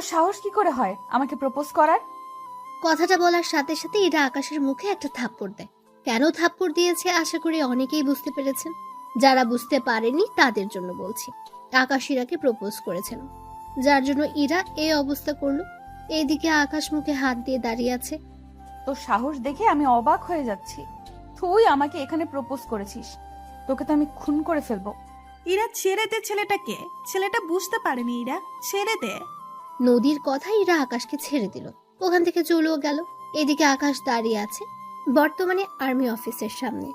তোর সাহস কি করে হয় আমাকে প্রপোজ করার? কথাটা বলার সাথে সাথে ইরা আকাশের মুখে একটা থাপ্পড় দেয়। কেন থাপ্পড় দিয়েছে আশা করি অনেকেই বুঝতে পেরেছেন। যারা বুঝতে পারেনি তাদের জন্য বলছি। আকাশ ইরাকে প্রপোজ করেছেন, যার জন্য ইরা এই অবস্থা করলো। এইদিকে আকাশ মুখে হাত দিয়ে দাঁড়িয়ে আছে। তোর সাহস দেখে আমি অবাক হয়ে যাচ্ছি। তুই আমাকে এখানে প্রপোজ করেছিস, তোকে তো আমি খুন করে ফেলবো। ইরা ছেড়ে দে ছেলেটাকে, ছেলেটা বুঝতে পারেনি। ইরা ছেড়ে দে। নদীর কথা ইরা আকাশকে ছেড়ে দিল, ওখান থেকে চলেও গেল। এদিকে আকাশ দাঁড়িয়ে আছে বর্তমানে আর্মি অফিসের সামনে।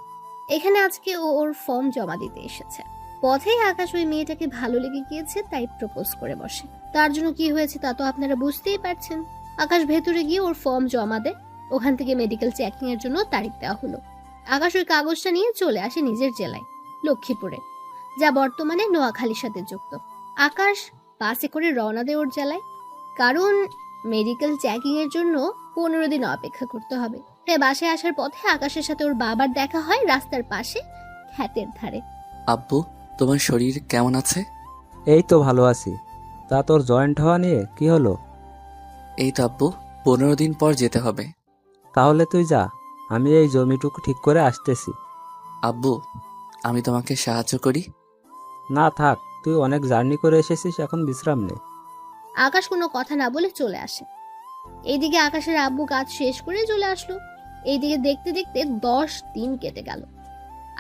এখানে আজকে ও ওর ফর্ম জমা দিতে এসেছে। পথেই আকাশ ওই মেয়েটাকে ভালো লেগে গিয়েছে, তাই প্রপোজ করে বসে। তার জন্য কি হয়েছে তা তো আপনারা বুঝতেই পারছেন। আকাশ ভেতরে গিয়ে ওর ফর্ম জমা দেয়। ওখান থেকে মেডিকেল চেকিং এর জন্য তারিখ দেওয়া হলো। আকাশ ওই কাগজটা নিয়ে চলে আসে নিজের জেলায়, লক্ষ্মীপুরে, যা বর্তমানে নোয়াখালীর সাথে যুক্ত। আকাশ বাসে করে রওনা দেয় ওর জেলায়, কারণ মেডিকেল চেকিং এর জন্য 15 দিন অপেক্ষা করতে হবে। তাই বাসায় আসার পথে আকাশের সাথে ওর বাবার দেখা হয় রাস্তার পাশে ক্ষেতের ধারে। আব্বু, তোমার শরীর কেমন আছে? এই তো ভালো আছি। তা তোর জয়েন্ট হওয়া নিয়ে কি হলো? এই তো আব্বু, 15 দিন পর যেতে হবে। তাহলে তুই যা, আমি এই জমিটুকু ঠিক করে আসতেছি। আব্বু, আমি তোমাকে সাহায্য করি? না থাক, তুই অনেক জার্নি করে এসেছিস, এখন বিশ্রাম নে। আকাশ কোনো কথা না বলে চলে আসে। এইদিকে আকাশের আব্বু কাজ শেষ করে চলে আসলো। এইদিকে দেখতে দেখতে 10 দিন কেটে গেল।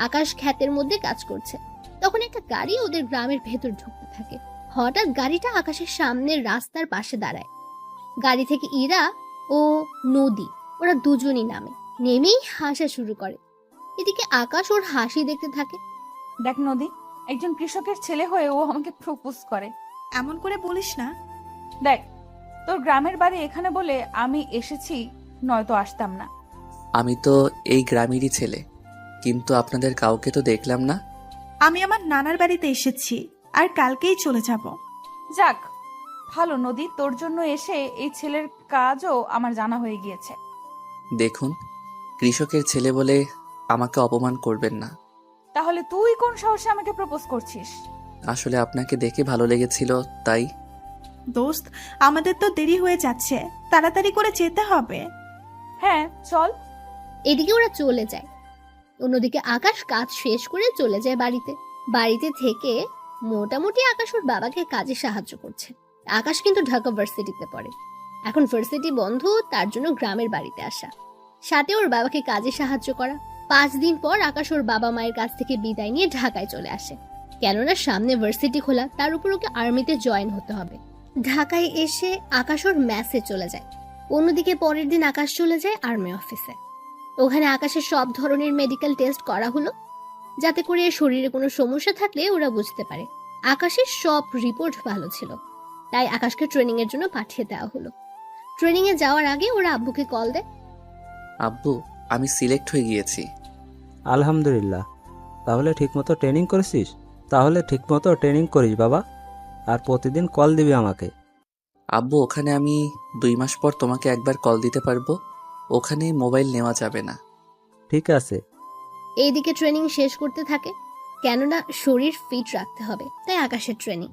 আকাশ ক্ষেতের মধ্যে কাজ করছে, তখন একটা গাড়ি ওদের গ্রামের ভেতর ঢুকতে থাকে। হঠাৎ গাড়িটা আকাশের সামনের রাস্তার পাশে দাঁড়ায়। গাড়ি থেকে ইরা ও নদী, ওরা দুজনই নামে। নেমেই হাসা শুরু করে। এদিকে আকাশ ওর হাসি দেখতে থাকে। দেখ নদী, একজন কৃষকের ছেলে হয়ে ও আমাকে প্রপোজ করে। এমন করে বলিস না। দেখ, তোর গ্রামের বাড়ি এখানে বলে আমি এসেছি, নয়তো আসতাম না। আমি তো এই গ্রামেরই ছেলে, কিন্তু আপনাদের কাউকে তো দেখলাম না। আমি আমার নানার বাড়িতে এসেছি, আর কালকেই চলে যাব। যাক ভালো নদী, তোর জন্য এসে এই ছেলের কাজও আমার জানা হয়ে গিয়েছে। দেখুন, কৃষকের ছেলে বলে আমাকে অপমান করবেন না। তাহলে তুই কোন সাহসে আমাকে প্রপোজ করছিস? আসলে আপনাকে দেখে ভালো লেগেছিল, তাই। দোস্ত, আমাদের তো দেরি হয়ে যাচ্ছে, তাড়াতাড়ি করে যেতে হবে। হ্যাঁ চল। এদিকে ওরা চলে যায়। অন্যদিকে আকাশ কাজ শেষ করে চলে যায় বাড়িতে। বাড়িতে থেকে মোটামুটি আকাশ ওর বাবাকে কাজে সাহায্য করছে। আকাশ কিন্তু ঢাকা ভার্সিটিতে পড়ে। এখন ভার্সিটি বন্ধ, তার জন্য গ্রামের বাড়িতে আসা, সাথে ওর বাবাকে কাজে সাহায্য করা। 5 দিন পর আকাশ ওর বাবা মায়ের কাছ থেকে বিদায় নিয়ে ঢাকায় চলে আসে। কেননা সামনে ভার্সিটি খোলা, তার উপর ওকে আর্মিতে জয়েন হতে হবে। ঢাকায় এসে আকাশ ওর ম্যাসে চলে যায়। অন্যদিকে পরের দিন আকাশ চলে যায় আর্মি অফিসে। ওখানে আকাশের সব ধরনের মেডিকেল টেস্ট করা হলো, যাতে করে শরীরে কোনো সমস্যা থাকলে ওরা বুঝতে পারে। আকাশের সব রিপোর্ট ভালো ছিল, তাই আকাশকে ট্রেনিং এর জন্য পাঠিয়ে দেওয়া হলো। ট্রেনিং এ যাওয়ার আগে ওরা আব্বুকে কল দেয়। আব্বু, আমি সিলেক্ট হয়ে গিয়েছি। আলহামদুলিল্লাহ। তাহলে ঠিকমতো ট্রেনিং করেছিস? তাহলে ঠিকমতো ট্রেনিং করিস বাবা, আর প্রতিদিন কল দিবি আমাকে। আব্বু, ওখানে আমি 2 মাস পর তোমাকে একবার কল দিতে পারবো। ওখানে মোবাইল নেওয়া যাবে না। ঠিক আছে। এইদিকে ট্রেনিং শেষ করতে থাকে, কেননা শরীর ফিট রাখতে হবে, তাই আকাশের ট্রেনিং।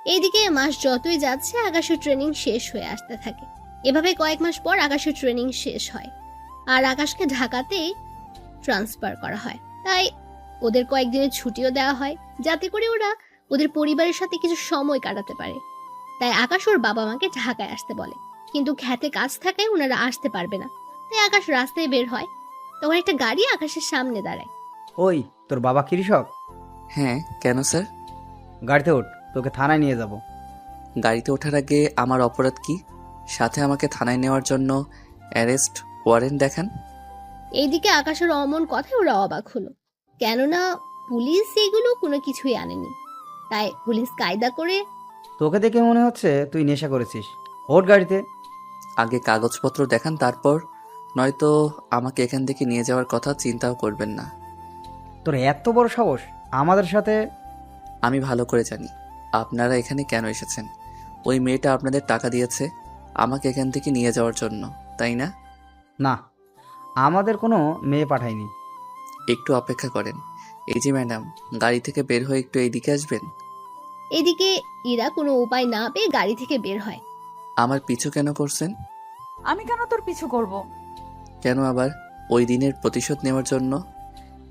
এইদিকে মাস যতই যাচ্ছে আকাশের ট্রেনিং শেষ হয়ে আসতে থাকে। এভাবে কয়েক মাস পর আকাশের ট্রেনিং শেষ হয়, আর আকাশকে ঢাকাতেই ট্রান্সফার করা হয়। তাই ওদের কয়েকদিনের ছুটিও দেওয়া হয়, যাতে করে ওরা ওদের পরিবারের সাথে কিছু সময় কাটাতে পারে। তাই আকাশ ওর বাবা মাকে ঢাকায় আসতে বলে, কিন্তু খেতে কাজ থাকায় ওনারা আসতে পারবে না। তাই আকাশ রাস্তায় বের হয়, তখন একটা গাড়ি আকাশের সামনে দাঁড়ায়। ওই, তোর বাবা কৃষক? হ্যাঁ, কেন স্যার? গাড়িতে ওঠ, তোকে থানায় নিয়ে যাব। গাড়িতে ওঠার আগে আমার অপরাধ কি? সাথে আমাকে থানায় নেওয়ার জন্য অ্যারেস্ট ওয়ারেন্ট দেখান। এইদিকে আকাশের অমন কথায় ওরা অবাক হলো, কেননা পুলিশ এগুলো কোনো কিছুই আনেনি। তাই পুলিশ কায়দা করে, তোকে দেখে মনে হচ্ছে তুই নেশা করেছিস, ওঠ গাড়িতে। আগে কাগজপত্র দেখান, তারপর নয়তো আমাকে এখান থেকে নিয়ে যাওয়ার কথা চিন্তাও করবেন না। তোর এত বড় সাহস আমাদের সাথে! আমি ভালো করে জানি আপনারা এখানে কেন এসেছেন। ওই মেয়েটা আপনাদের টাকা দিয়েছে আমাকে এখান থেকে নিয়ে যাওয়ার জন্য, তাই না? না, আমাদের কোনো মেয়ে পাঠায়নি। একটু অপেক্ষা করেন। এই যে ম্যাডাম, গাড়ি থেকে বের হয়ে একটু এইদিকে আসবেন। এদিকে ইরা কোনো উপায় না পেয়ে গাড়ি থেকে বের হয়। আমার পিছু কেন করছেন? আমি কেন তোর পিছু করব? কেন আবার? ওই দিনের প্রতিশোধ নেওয়ার জন্য?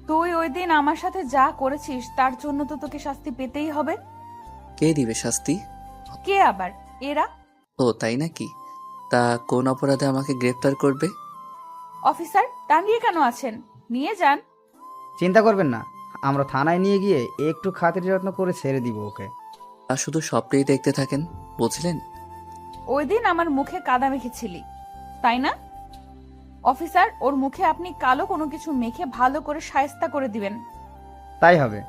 তুই ওই দিন আমার সাথে যা করেছিস তার জন্য তো তোকে শাস্তি পেতেই হবে। কে দিবে শাস্তি? কে আবার? এরা। ও তাই নাকি? তা কোন অপরাধে আমাকে গ্রেফতার করবে? অফিসার টাঙ্গিয়ে কেন আছেন? নিয়ে যান। চিন্তা করবেন না, আমরা থানায় নিয়ে গিয়ে একটু খাতির যত্ন করে ছেড়ে দিব ওকে। আর শুধু স্বপ্নেই দেখতে থাকেন, বুঝলেন? ওই দিন আমার মুখে কাদা মেখেছিলি, তাই না? অফিসার, ওর মুখে আপনি কালো কোনো কিছু মেখে ভালো করে শায়েস্তা করে দিবেন। তাই হবে।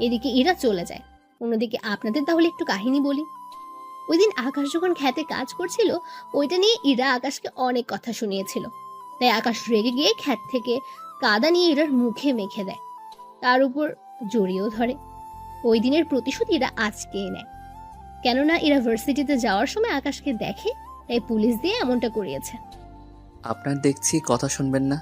এদিকে ইরা চলে যায়। অন্যদিকে আপনাদের তাহলে একটু কাহিনী বলি। ওই দিন আকাশ যখন খেতে কাজ করছিল, ওইটা নিয়ে ইরা আকাশকে অনেক কথা শুনিয়েছিল। তাই আকাশ রেগে গিয়ে ক্ষেত থেকে কাদা নিয়ে ইরার মুখে মেখে দেয়, তার উপর জড়িয়েও ধরে। ওই দিনের প্রতিশোধ ইরা আজকেই নেয়। কেননা ইরা ভার্সিটিতে যাওয়ার সময় আকাশকে দেখে, তাই পুলিশ দিয়ে এমনটা করিয়েছে। আপনার দেখছি কথা শুনবেন না।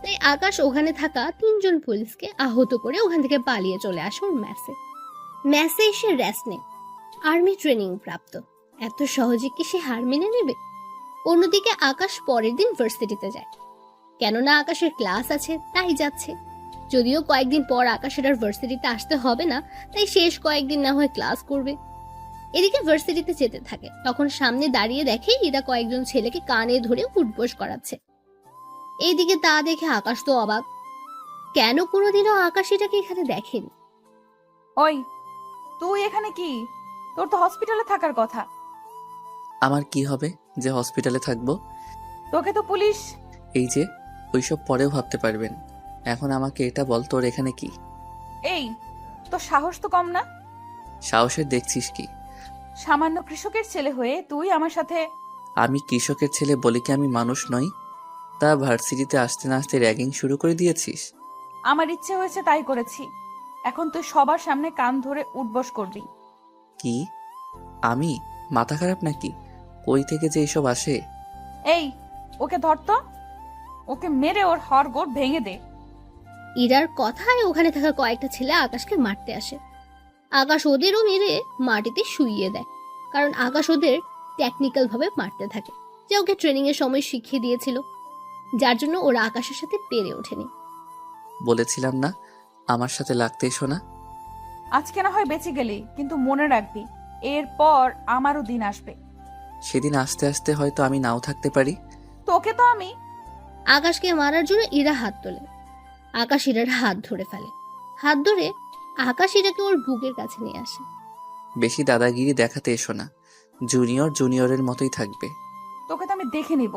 তাই আকাশ ওখানে থাকা 3জন পুলিশকে আহত করে ওখান থেকে পালিয়ে চলে আসে ওর ম্যাসে। ম্যাসে এসে রেস্ট নেয়। আর্মি ট্রেনিং প্রাপ্ত, এত সহজে কি সে হার মেনে নেবে? অন্যদিকে আকাশ পরের দিন ভার্সিটিতে যায়। কেননা আকাশের ক্লাস আছে তাই যাচ্ছে। যদিও কয়েকদিন পর আকাশের আর ভার্সিটিতে আসতে হবে না, তাই শেষ কয়েকদিন না হয় ক্লাস করবে। এদিকে ভার্সিটিতে যেতে থাকে, তখন সামনে দাঁড়িয়ে দেখে ইরা কয়েকজন ছেলেকে কানে ধরে উঠবোস করাচ্ছে। এইদিকে তা দেখে আকাশ তো অবাক, কেন কোনোদিনও আকাশ এটাকে এখানে দেখেনি। ওই, তুই এখানে কি? তোর তো হসপিটালে থাকার কথা। আমার কি হবে যে হসপিটালে থাকবো? তোকে তো পুলিশ। এই যে, ওইসব পরেও ভাবতে পারবেন। এখন আমাকে এটা বল, তোর এখানে কি? এই, তোর সাহস তো কম না? সাহসের দেখছিস কি? সামান্য কৃষকের ছেলে হয়ে তুই আমার সাথে। আমি কৃষকের ছেলে বলে কি আমি মানুষ নই? তা ভার্সিটিতে আসতে না আসতে র্যাগিং শুরু করে দিয়েছিস? আমার ইচ্ছে হয়েছে তাই করেছি। এখন তুই সবার সামনে কান ধরে উঠবস করবি। কি? আমি মাথা খারাপ নাকি? কই থেকে যে এসব আসে? এই, ওকে ধর তো। ওকে মেরে ওর হাড়গোড় ভেঙে দে। ইরার কথায় ওখানে থাকা কয়েকটা ছেলে আকাশকে মারতে আসে। আকাশ ওদেরও মেরে মাটিতে শুইয়ে দেয়, কারণ আকাশ ওদের টেকনিক্যাল ভাবে মারতে থাকে, যে ওকে ট্রেনিং এর সময় শিখিয়ে দিয়েছিল, যার জন্য ওরা আকাশের সাথে পেরে ওঠেনি। বলেছিলাম না আমার সাথে লাগতে এসো না? আজকে না হয় বেঁচে গেলি, কিন্তু মনে রাখবি এরপর আমারও দিন আসবে। সেদিন আসতে আসতে হয়তো আমি নাও থাকতে পারি। তোকে তো আমি। আকাশকে মারার জন্য ইরা হাত তোলে। আকাশ ইরার হাত ধরে ফেলে। হাত ধরে আকাশ ইরাকে ওর বুকের কাছে নিয়ে আসে। বেশি দাদাগিরি দেখাতে এসো না, জুনিয়র জুনিয়রের মতোই থাকবে। তোকে তো আমি দেখে নিব।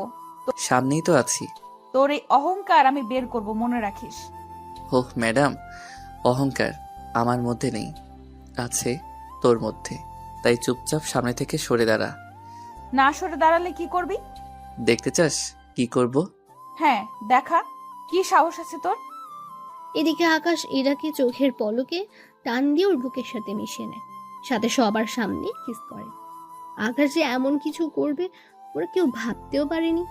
সামনেই তো আছি। তোর এই অহংকার আমি বের করব, মনে রাখিস। ওহ ম্যাডাম, অহংকার আমার মধ্যে নেই, আছে তোর মধ্যে। তাই চুপচাপ সামনে থেকে সরে দাঁড়া। না সরে দাঁড়ালে কি করবি? দেখতে চাস কি করব? হ্যাঁ, দেখা। কি সাহস আছে তোর? এদিকে আকাশ ইরাকে চোখের পলকে টান দিয়ে ওর বুকের সাথে মিশিয়ে নেয়, সাথে সবার সামনে কিস করে। আকাশ যে এমন কিছু করবে ওরা কেউ ভাবতেও পারেনি।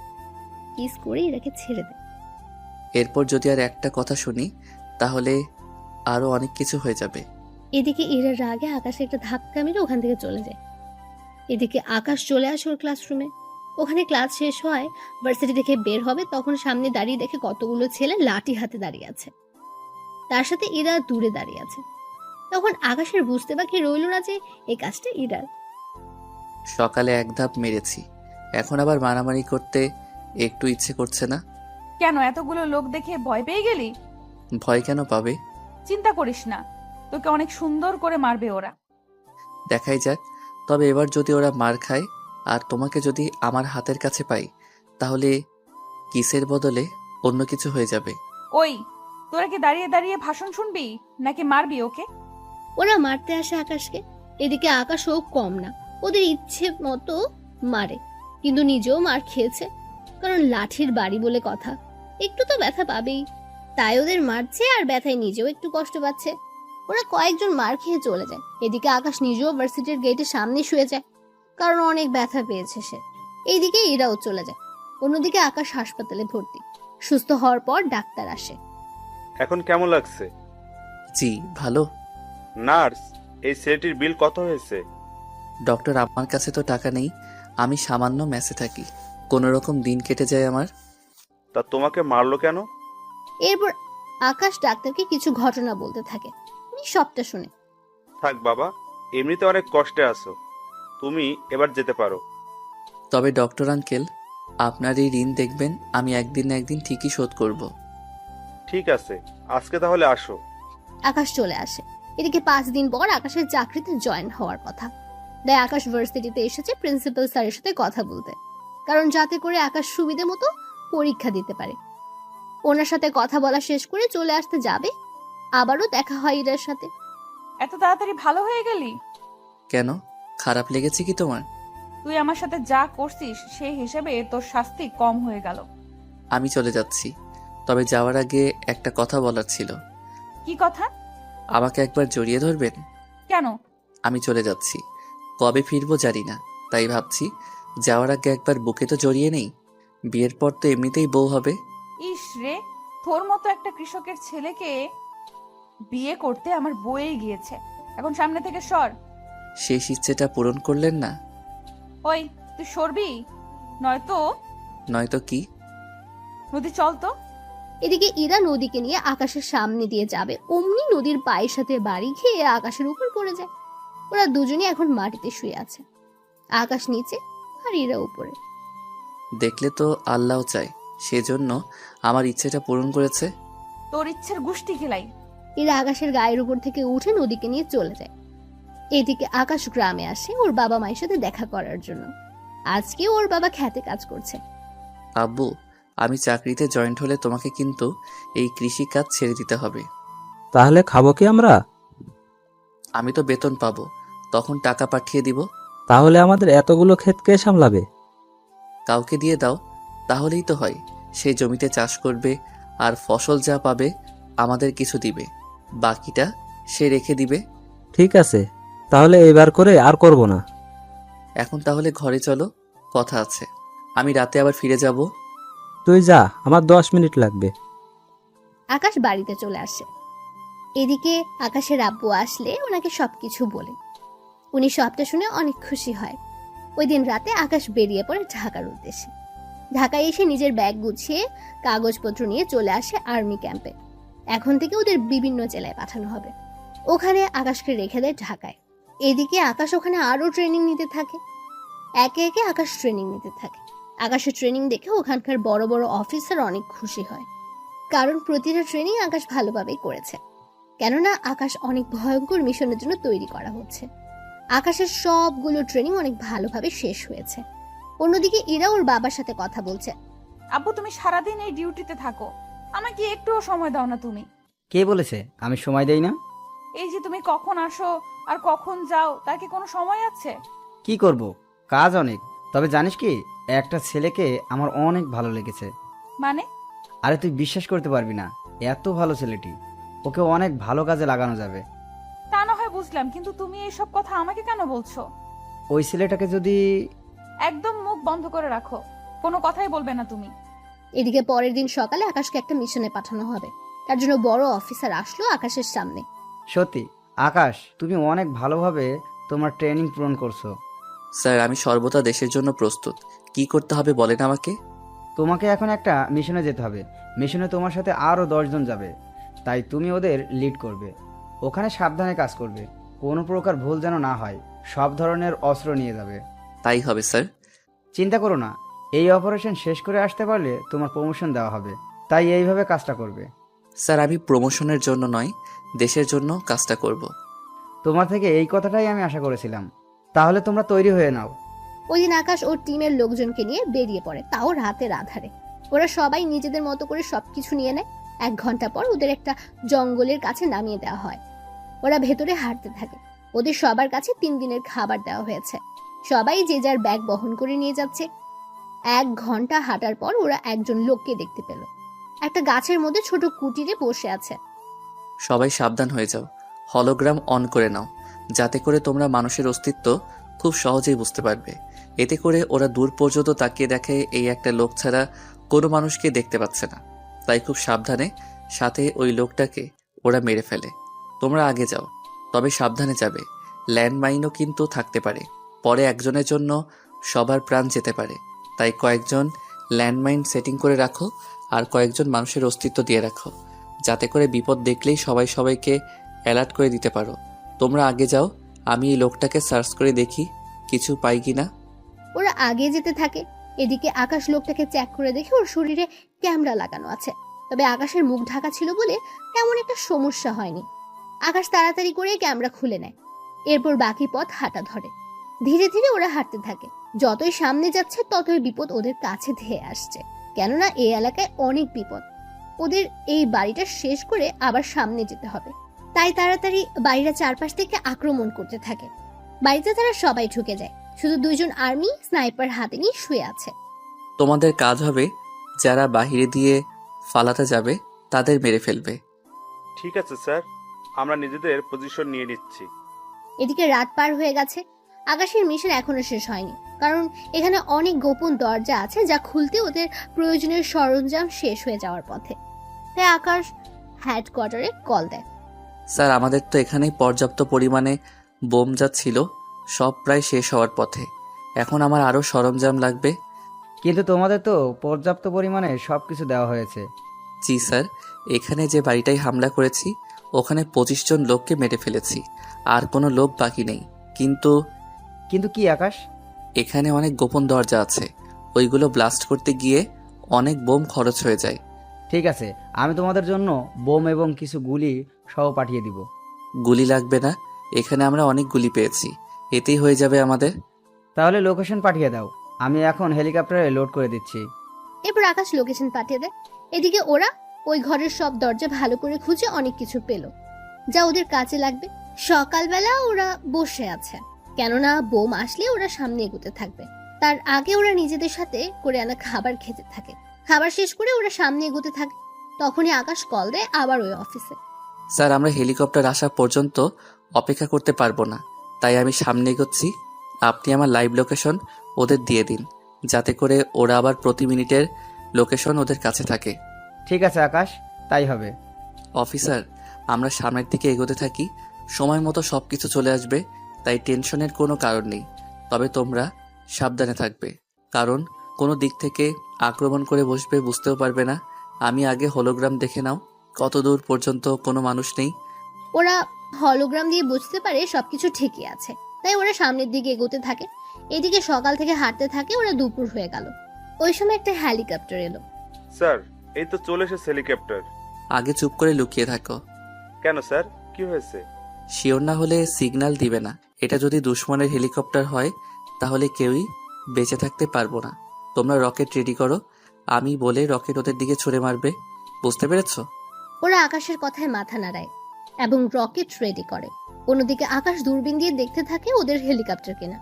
কিস করে ইরাকে ছেড়ে দেয়। এরপর যদি আর একটা কথা শুনি তাহলে আরো অনেক কিছু হয়ে যাবে। এদিকে ইরার রাগে আকাশে একটা ধাক্কা মেরে ওখান থেকে চলে যায়। এদিকে আকাশ চলে আসে ওর ক্লাসরুমে। ওখানে ক্লাস শেষ হয়, ভার্সিটি থেকে বের হবে, তখন সামনে দাঁড়িয়ে দেখে কতগুলো ছেলে লাঠি হাতে দাঁড়িয়ে আছে, তার সাথে ইরা দূরে দাঁড়িয়ে আছে। তখন আকাশের বুঝতে বাকি রইল না যে এই কাজটা ইরার। সকালে এক ধাপ মেরেছি, এখন আবার মারামারি করতে একটু ইচ্ছে করছে না। কেন এতগুলো লোক দেখে ভয় পেয়ে গেলি? ভয় কেন পাবে? চিন্তা করিস না, তোকে অনেক সুন্দর করে মারবে ওরা। দেখাই যাক। তবে এবার যদি ওরা মার খায় আর তোমাকে যদি আমার হাতের কাছে পাই, তাহলে কিসের বদলে অন্য কিছু হয়ে যাবে। ওই, তোরা কি দাঁড়িয়ে দাঁড়িয়ে ভাষণ শুনবি নাকি মারবি ওকে? ওরা মারতে আসে আকাশকে। এদিকে আকাশও কম না, ওদের ইচ্ছে মতো মারে, কিন্তু নিজেও মার খেয়েছে, কারণ লাঠির বাড়ি বলে কথা, একটু তো ব্যথা পাবেই। তাই ওদের মারছে আর ব্যথায় নিজেও একটু কষ্ট পাচ্ছে। ওরা কয়েকজন মার খেয়ে চলে যায়। এদিকে আকাশ নিজেও ভার্সিটির গেটের সামনে শুয়ে যায়, কারণ অনেক ব্যথা পেয়েছে সে। এইদিকে ইরাও চলে যায়। অন্যদিকে আকাশ হাসপাতালে ভর্তি। সুস্থ হওয়ার পর ডাক্তার আসে। এখন কেমন লাগছে? জি ভালো। নার্স, এই ছেলেটির বিল কত হয়েছে? ডক্টর, আমার কাছে তো টাকা নেই, আমি সামান্য ম্যাচে থাকি, কোনো রকম দিন কেটে যায় আমার। তা তোমাকে মারলো কেন? এরপর আকাশ ডাক্তারকে কিছু ঘটনা বলতে থাকে। উনি সবটা শুনে। থাক বাবা, এমনিতে অনেক কষ্টে আছো, তুমি এবার যেতে পারো। তবে ডক্টর আঙ্কেল, আপনার এই ঋণ দেখবেন আমি একদিন না একদিন ঠিকই শোধ করব। ঠিক আছে, আজকে তাহলে আসো। আকাশ চলে আসে। এদিকে 5 দিন পর আকাশের চাকরিতে জয়েন হওয়ার কথা। তাই আকাশ ভার্সিটিতে এসেছে প্রিন্সিপাল স্যারের সাথে কথা বলতে, কারণ যাতে করে আকাশ সুবিধা মতো পরীক্ষা দিতে পারে। ওনার সাথে কথা বলা শেষ করে চলে আসতে যাবে, আবারও দেখা হয় ইরার সাথে। এত তাড়াতাড়ি ভালো হয়ে গেলি? কেন, খারাপ লেগেছে কি তোমার? তুই আমার সাথে যা করছিস সেই হিসেবে তোর শাস্তি কম হয়ে গেল। আমি চলে যাচ্ছি, তবে যাওয়ার আগে একটা কথা বলার ছিল। কি কথা? আমাকে একবার জড়িয়ে ধরবেন? কেন? আমি চলে যাচ্ছি, কবে ফিরবো জানি না, তাই ভাবছি যাওয়ার আগে একবার বুকে তো জড়িয়ে নেই। বিয়ের পর তো এমনিতেই বউ হবে। ইস রে, তোর মতো একটা কৃষকের ছেলেকে বিয়ে করতে আমার বয়েই গিয়েছে। এখন সামনে থেকে সর। শেষ ইচ্ছেটা পূরণ করলেন না? ওই, তুই সরবি নয়তো। নয়তো কি? নদী চল তো। এদিকে ইরা নদীকে নিয়ে আকাশের সামনে দিয়ে যাবে, অমনি নদীর পায়ের সাথে বাড়ি খেয়ে আকাশের উপর পড়ে যায়। ওরা দুজনই এখন মাটিতে শুয়ে আছে, আকাশ নিচে আর ইরা উপরে। দেখলে তো আল্লাহ চায়, সেজন্য আমার ইচ্ছেটা পূরণ করেছে। তোর ইচ্ছের গুষ্টি খেলাই। ইরা আকাশের গায়ের উপর থেকে উঠে নদীকে নিয়ে চলে যায়। এদিকে আকাশ গ্রামে আসে ওর বাবা মায়ের সাথে দেখা করার জন্য। আজকে ওর বাবা খেতে কাজ করছে। আব্বু, আমি চাকরিতে জয়েন্ট হলে তোমাকে কিন্তু এই কৃষি কাজ ছেড়ে দিতে হবে। তাহলে খাবো কি আমরা? আমি তো বেতন পাবো, তখন টাকা পাঠিয়ে দিব। তাহলে আমাদের এতগুলো ক্ষেত কে সামলাবে? কাউকে দিয়ে দাও, তাহলেই তো হয়। সেই জমিতে চাষ করবে, আর ফসল যা পাবে আমাদের কিছু দিবে, বাকিটা সে রেখে দিবে। ঠিক আছে, তাহলে এবার করে আর করব না। এখন তাহলে ঘরে চলো, কথা আছে। আমি রাতে আবার ফিরে যাব। তুই যা, আমার 10 মিনিট লাগবে। আকাশ বাড়িতে চলে আসে। এদিকে আকাশের আব্বু আসলে ওনাকে সবকিছু বলে। উনি সবটা শুনে অনেক খুশি হয়। ওই দিন রাতে আকাশ বেরিয়ে পড়ে ঢাকার উদ্দেশ্যে। ঢাকায় এসে নিজের ব্যাগ গুছিয়ে কাগজপত্র নিয়ে চলে আসে আর্মি ক্যাম্পে। এখন থেকে ওদের বিভিন্ন জেলায় পাঠানো হবে। ওখানে আকাশকে রেখে দেয় ঢাকায়। এদিকে আকাশ ওখানে আরো ট্রেনিং নিতে থাকে। একে একে আকাশ ট্রেনিং নিতে থাকে। আকাশের ট্রেনিং দেখে ওখানকার বড় বড় অফিসার অনেক খুশি হয়, কারণ প্রতিটা ট্রেনিং আকাশ ভালোভাবেই করেছে। কেননা আকাশ অনেক ভয়ঙ্কর মিশনের জন্য তৈরি করা হচ্ছে। আকাশের সবগুলো ট্রেনিং অনেক ভালোভাবে শেষ হয়েছে। অন্যদিকে ইরা ওর বাবার সাথে কথা বলছে। আব্বু, তুমি সারাদিন এই ডিউটিতে থাকো, আমাকে একটুও সময় দাও না তুমি? কে বলেছে আমি সময় দেই না? এই যে তুমি কখন আসো আর কখন যাও, তার কি কোনো সময় আছে? কি করব, কাজ অনেক। তবে জানিস কি, একটা ছেলেকে আমার অনেক ভালো লেগেছে। মানে? আরে তুই বিশ্বাস করতে পারবি না, এত ভালো ছেলেটি, ওকে অনেক ভালো কাজে লাগানো যাবে। তা না হয় বুঝলাম, কিন্তু তুমি এইসব কথা আমাকে কেন বলছো? ওই ছেলেটাকে যদি... একদম মুখ বন্ধ করে রাখো, কোনো কথাই বলবে না তুমি। এদিকে পরের দিন সকালে আকাশকে একটা মিশনে পাঠানো হবে। তার জন্য বড় অফিসার আসলো আকাশের সামনে। সত্যি আকাশ, তুমি অনেক ভালোভাবে তোমার ট্রেনিং পূরণ করছো। স্যার, আমি সর্বদা দেশের জন্য প্রস্তুত। কি করতে হবে বলেন আমাকে। তোমাকে এখন একটা মিশনে যেতে হবে। মিশনে তোমার সাথে আরও 10 জন যাবে, তাই তুমি ওদের লিড করবে। ওখানে সাবধানে কাজ করবে, কোনো প্রকার ভুল যেন না হয়। সব ধরনের অস্ত্র নিয়ে যাবে। তাই হবে স্যার। চিন্তা করো না, এই অপারেশন শেষ করে আসতে পারলে তোমার প্রমোশন দেওয়া হবে, তাই এইভাবে কাজটা করবে। স্যার, আমি প্রমোশনের জন্য নয়, দেশের জন্য কাজটা করব। তোমার থেকে এই কথাটাই আমি আশা করেছিলাম। তাহলে তোমরা তৈরি হয়ে নাও। ওই দিন আকাশ ওর টিমের লোকজনকে নিয়ে বেরিয়ে পড়ে, তাও রাতের আধারে। ওরা সবাই নিজেদের মতো করে সবকিছু নিয়ে নেয়। 1 ঘন্টা পর ওদের একটা জঙ্গলের কাছে নামিয়ে দেওয়া হয়। ওরা ভেতরে হাঁটতে থাকে। ওদের সবার কাছে 3 দিনের খাবার দেওয়া হয়েছে। সবাই যে যার ব্যাগ বহন করে নিয়ে যাচ্ছে। 1 ঘন্টা হাঁটার পর ওরা একজন লোককে দেখতে পেল। একটা গাছের মধ্যে ছোট কুটিরে বসে আছে। সবাই সাবধান হয়ে যাও, হলোগ্রাম অন করে নাও, যাতে করে তোমরা মানুষের অস্তিত্ব খুব সহজেই বুঝতে পারবে। এতে করে ওরা দূর পর্যন্ত তাকিয়ে দেখে এই একটা লোক ছাড়া কোনো মানুষকে দেখতে পাচ্ছে না। তাই খুব সাবধানে সাথে ওই লোকটাকে ওরা মেরে ফেলে। তোমরা আগে যাও, তবে সাবধানে যাবে। ল্যান্ডমাইনও কিন্তু থাকতে পারে। পরে একজনের জন্য সবার প্রাণ যেতে পারে। তাই কয়েকজন ল্যান্ডমাইন সেটিং করে রাখো আর কয়েকজন মানুষের অস্তিত্ব দিয়ে রাখো, যাতে করে বিপদ দেখলেই সবাই সবাইকে অ্যালার্ট করে দিতে পারো। তোমরা আগে যাও, আমি এই লোকটাকে সার্চ করে দেখি কিছু পাই কিনা। ওরা আগে যেতে থাকে। এদিকে আকাশ লোকটাকে চেক করে দেখে ওর শরীরে ক্যামেরা লাগানো আছে। তবে আকাশের মুখ ঢাকা ছিল বলে তেমন একটা সমস্যা হয়নি। আকাশ তাড়াতাড়ি করে ক্যামেরা খুলে নেয়। এরপর বাকি পথ হাঁটা ধরে। ধীরে ধীরে ওরা হাঁটতে থাকে। যতই সামনে যাচ্ছে ততই বিপদ ওদের কাছে ধেয়ে আসছে। কেননা এই এলাকায় অনেক বিপদ। ওদের এই বাড়িটা শেষ করে আবার সামনে যেতে হবে। তাই তাড়াতাড়ি বাড়িটা চারপাশ থেকে আক্রমণ করতে থাকে। বাড়িতে তারা সবাই ঢুকে যায়। শুধু 2 জন আর্মি স্নাইপার হাতে নিয়ে শুয়ে আছে। তোমাদের কাজ হবে যারা বাহিরে দিয়ে ফালাতে যাবে তাদের মেরে ফেলবে। ঠিক আছে স্যার, আমরা নিজেদের পজিশন নিয়ে নিচ্ছি। এদিকে রাত পার হয়ে গেছে। আকাশের মিশন এখনো শেষ হয়নি, কারণ এখানে অনেক গোপন দরজা আছে যা খুলতে ওদের প্রয়োজনীয় সরঞ্জাম শেষ হয়ে যাওয়ার পথে। তাই আকাশ হেডকোয়ার্টারে কল দেয়। স্যার, আমাদের তো এখানেই পর্যাপ্ত পরিমাণে বোম যা ছিল সব প্রায় শেষ হওয়ার পথে। এখন আমার আরও সরঞ্জাম লাগবে। কিন্তু তোমাদের তো পর্যাপ্ত পরিমাণে সব কিছু দেওয়া হয়েছে। জি স্যার, এখানে যে বাড়িটায় হামলা করেছি ওখানে 25 জন লোককে মেরে ফেলেছি, আর কোনো লোক বাকি নেই। কিন্তু কিন্তু কি আকাশ? এখানে অনেক গোপন দরজা আছে, ওইগুলো ব্লাস্ট করতে গিয়ে অনেক বোম খরচ হয়ে যায়। ঠিক আছে, আমি তোমাদের জন্য বোম এবং কিছু গুলি সহ পাঠিয়ে দিব। গুলি লাগবে না, এখানে আমরা অনেক গুলি পেয়েছি, এতেই হয়ে যাবে আমাদের। তাহলে লোকেশন পাঠিয়ে দাও, আমি এখন হেলিকপ্টারে লোড করে দিচ্ছি। এরপর আকাশ লোকেশন পাঠিয়ে দেয়। এদিকে ওরা ওই ঘরের সব দরজা ভালো করে খুঁজে অনেক কিছু পেল যা ওদের কাজে লাগবে। সকালবেলা ওরা বসে আছে, কেননা বোম আসলে ওরা সামনে এগোতে থাকবে। তার আগে ওরা নিজেদের সাথে করে আনা খাবার খেতে থাকে। খাবার শেষ করে ওরা সামনে এগোতে থাকে। তখনই আকাশ কল দেয় আবার ওই অফিসে। স্যার, আমরা হেলিকপ্টার আসা পর্যন্ত অপেক্ষা করতে পারবো না, তাই আমি সামনে এগোচ্ছি। আপনি আমার লাইভ লোকেশন ওদের দিয়ে দিন, যাতে করে ওরা আবার প্রতি মিনিটের লোকেশন ওদের কাছে থাকে। ঠিক আছে আকাশ, তাই হবে। অফিসার, আমরা সামনের দিকে এগোতে থাকি, সময় মতো সব কিছু চলে আসবে, তাই টেনশনের কোনো কারণ নেই। তবে তোমরা সাবধানে থাকবে, কারণ কোনো দিক থেকে আক্রমণ করে বসবে বুঝতেও পারবে না। আমি আগে হলোগ্রাম দেখে নাও কত দূর পর্যন্ত কোনো মানুষ নেই। ওরা হলোগ্রাম দিয়ে বুঝতে পারে সবকিছু ঠিকই আছে, তাই ওরা সামনের দিকে এগোতে থাকে। এদিকে সকাল থেকে হাঁটতে থাকে। ওরা দুপুর হয়ে গেল। ওই সময় একটা হেলিকপ্টার এলো। স্যার, এই তো চলে এসেছে হেলিকপ্টার। আগে চুপ করে লুকিয়ে থাকো। কেন স্যার, কি হয়েছে? শিওর না হলে সিগন্যাল দিবে না। এটা যদি দুশ্মনের হেলিকপ্টার হয় তাহলে কেউই বেঁচে থাকতে পারবো না। তোমরা রকেট রেডি করো, আমি বলে রকেট ওদের দিকে ছুড়ে মারবে, বুঝতে পেরেছো? ওরা আকাশের কথায় মাথা নাড়ায় এবং রকেট রেডি করে। অন্যদিকে আকাশ দূরবীন দিয়ে দেখতে থাকে ওদের হেলিকপ্টার কিনা।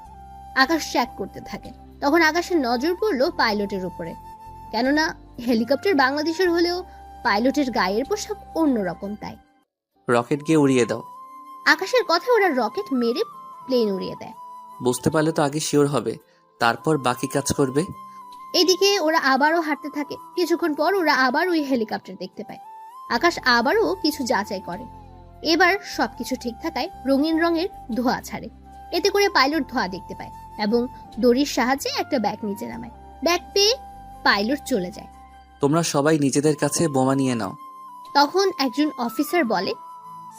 আকাশ চেক করতে থাকে। তখন আকাশের নজর পড়লো পাইলটের উপরে, কেননা হেলিকপ্টার বাংলাদেশের হলেও পাইলটের গায়ের পোশাক অন্যরকম। তাই রকেট গিয়ে উড়িয়ে দাও। আকাশের কথায় ওরা রকেট মেরে প্লেন উড়িয়ে দেয়। বুঝতে পারলে তো আগে শিওর হবে, তারপর বাকি কাজ করবে। এদিকে ওরা আবারও হাঁটতে থাকে। কিছুক্ষণ পর ওরা আবার ওই হেলিকপ্টার দেখতে পায়। আকাশ আবারও কিছু যাচাই করে। এবার সবকিছু ঠিক থাকায় রঙিন রঙের ধোঁয়া ছাড়ে। এতে করে পাইলট ধোঁয়া দেখতে পায় এবং দড়ির সাহায্যে একটা ব্যাগ নিচে নামায়। ব্যাগ পেয়ে পাইলট চলে যায়। তোমরা সবাই নিজেদের কাছে বোমা নিয়ে নাও। তখন একজন অফিসার বলে,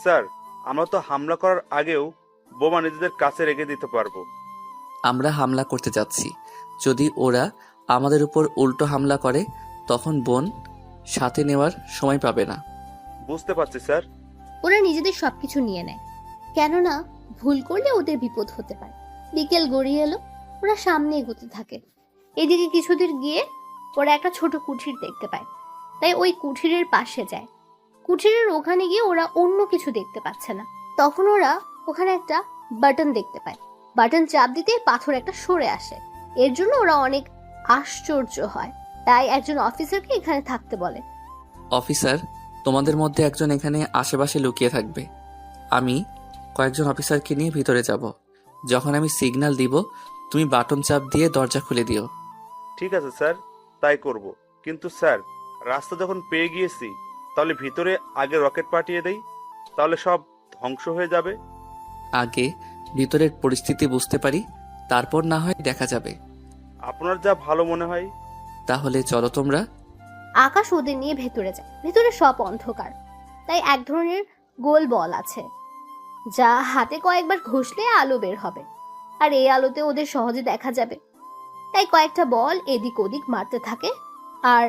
স্যার, আমরা তো হামলা করার আগেও বোমা নিজেদের কাছে রেখে দিতে পারবো। আমরা হামলা করতে যাচ্ছি, যদি ওরা আমাদের উপর উল্টো হামলা করে তখন বোন সাথে নেওয়ার সময় পাবে না। বুঝতে পারছি স্যার। ওরা নিজেদের সবকিছু নিয়ে নেয়, কেননা ভুল করলে ওদের বিপদ হতে পারে। বিকেল গড়িয়ে এলো। ওরা সামনে এগোতে থাকে। এদিকে কিছুদূর গিয়ে ওরা একটা ছোট কুঠির দেখতে পায়, তাই ওই কুঠিরের পাশে যায়। কুঠিরের ওখানে গিয়ে ওরা অন্য কিছু দেখতে পাচ্ছে না। তখন ওরা ওখানে একটা বাটন দেখতে পায়। বাটন চাপ দিতে পাথর একটা সরে আসে। এর জন্য ওরা অনেক আশ্চর্য হয়। তাই একজন অফিসারকে এখানে থাকতে বলে। অফিসার, তোমাদের মধ্যে একজন এখানে আশেপাশে লুকিয়ে থাকবে। আমি কয়েকজন অফিসারকে নিয়ে ভিতরে যাব। যখন আমি সিগন্যাল দিব তুমি বাটন চাপ দিয়ে দরজা খুলে দিও। ঠিক আছে স্যার, তাই করব। কিন্তু স্যার, রাস্তা যখন পেয়ে গিয়েছি তাহলে ভিতরে আগে রকেট পাঠিয়ে দেই, তাহলে সব ধ্বংস হয়ে যাবে। আগে ভিতরের পরিস্থিতি বুঝতে পারি, তারপর না হয় দেখা যাবে। আপনার যা ভালো মনে হয়। তাহলে চলো তোমরা। আকাশ ওদের নিয়ে ভেতরে যায়। ভেতরে সব অন্ধকার, তাই এক ধরনের গোল বল আছে যা হাতে কয়েকবার ঘষলে আলো বের হবে, আর এই আলোতে ওদের সহজে দেখা যাবে। তাই কয়েকটা বল এদিক ওদিক মারতে থাকে আর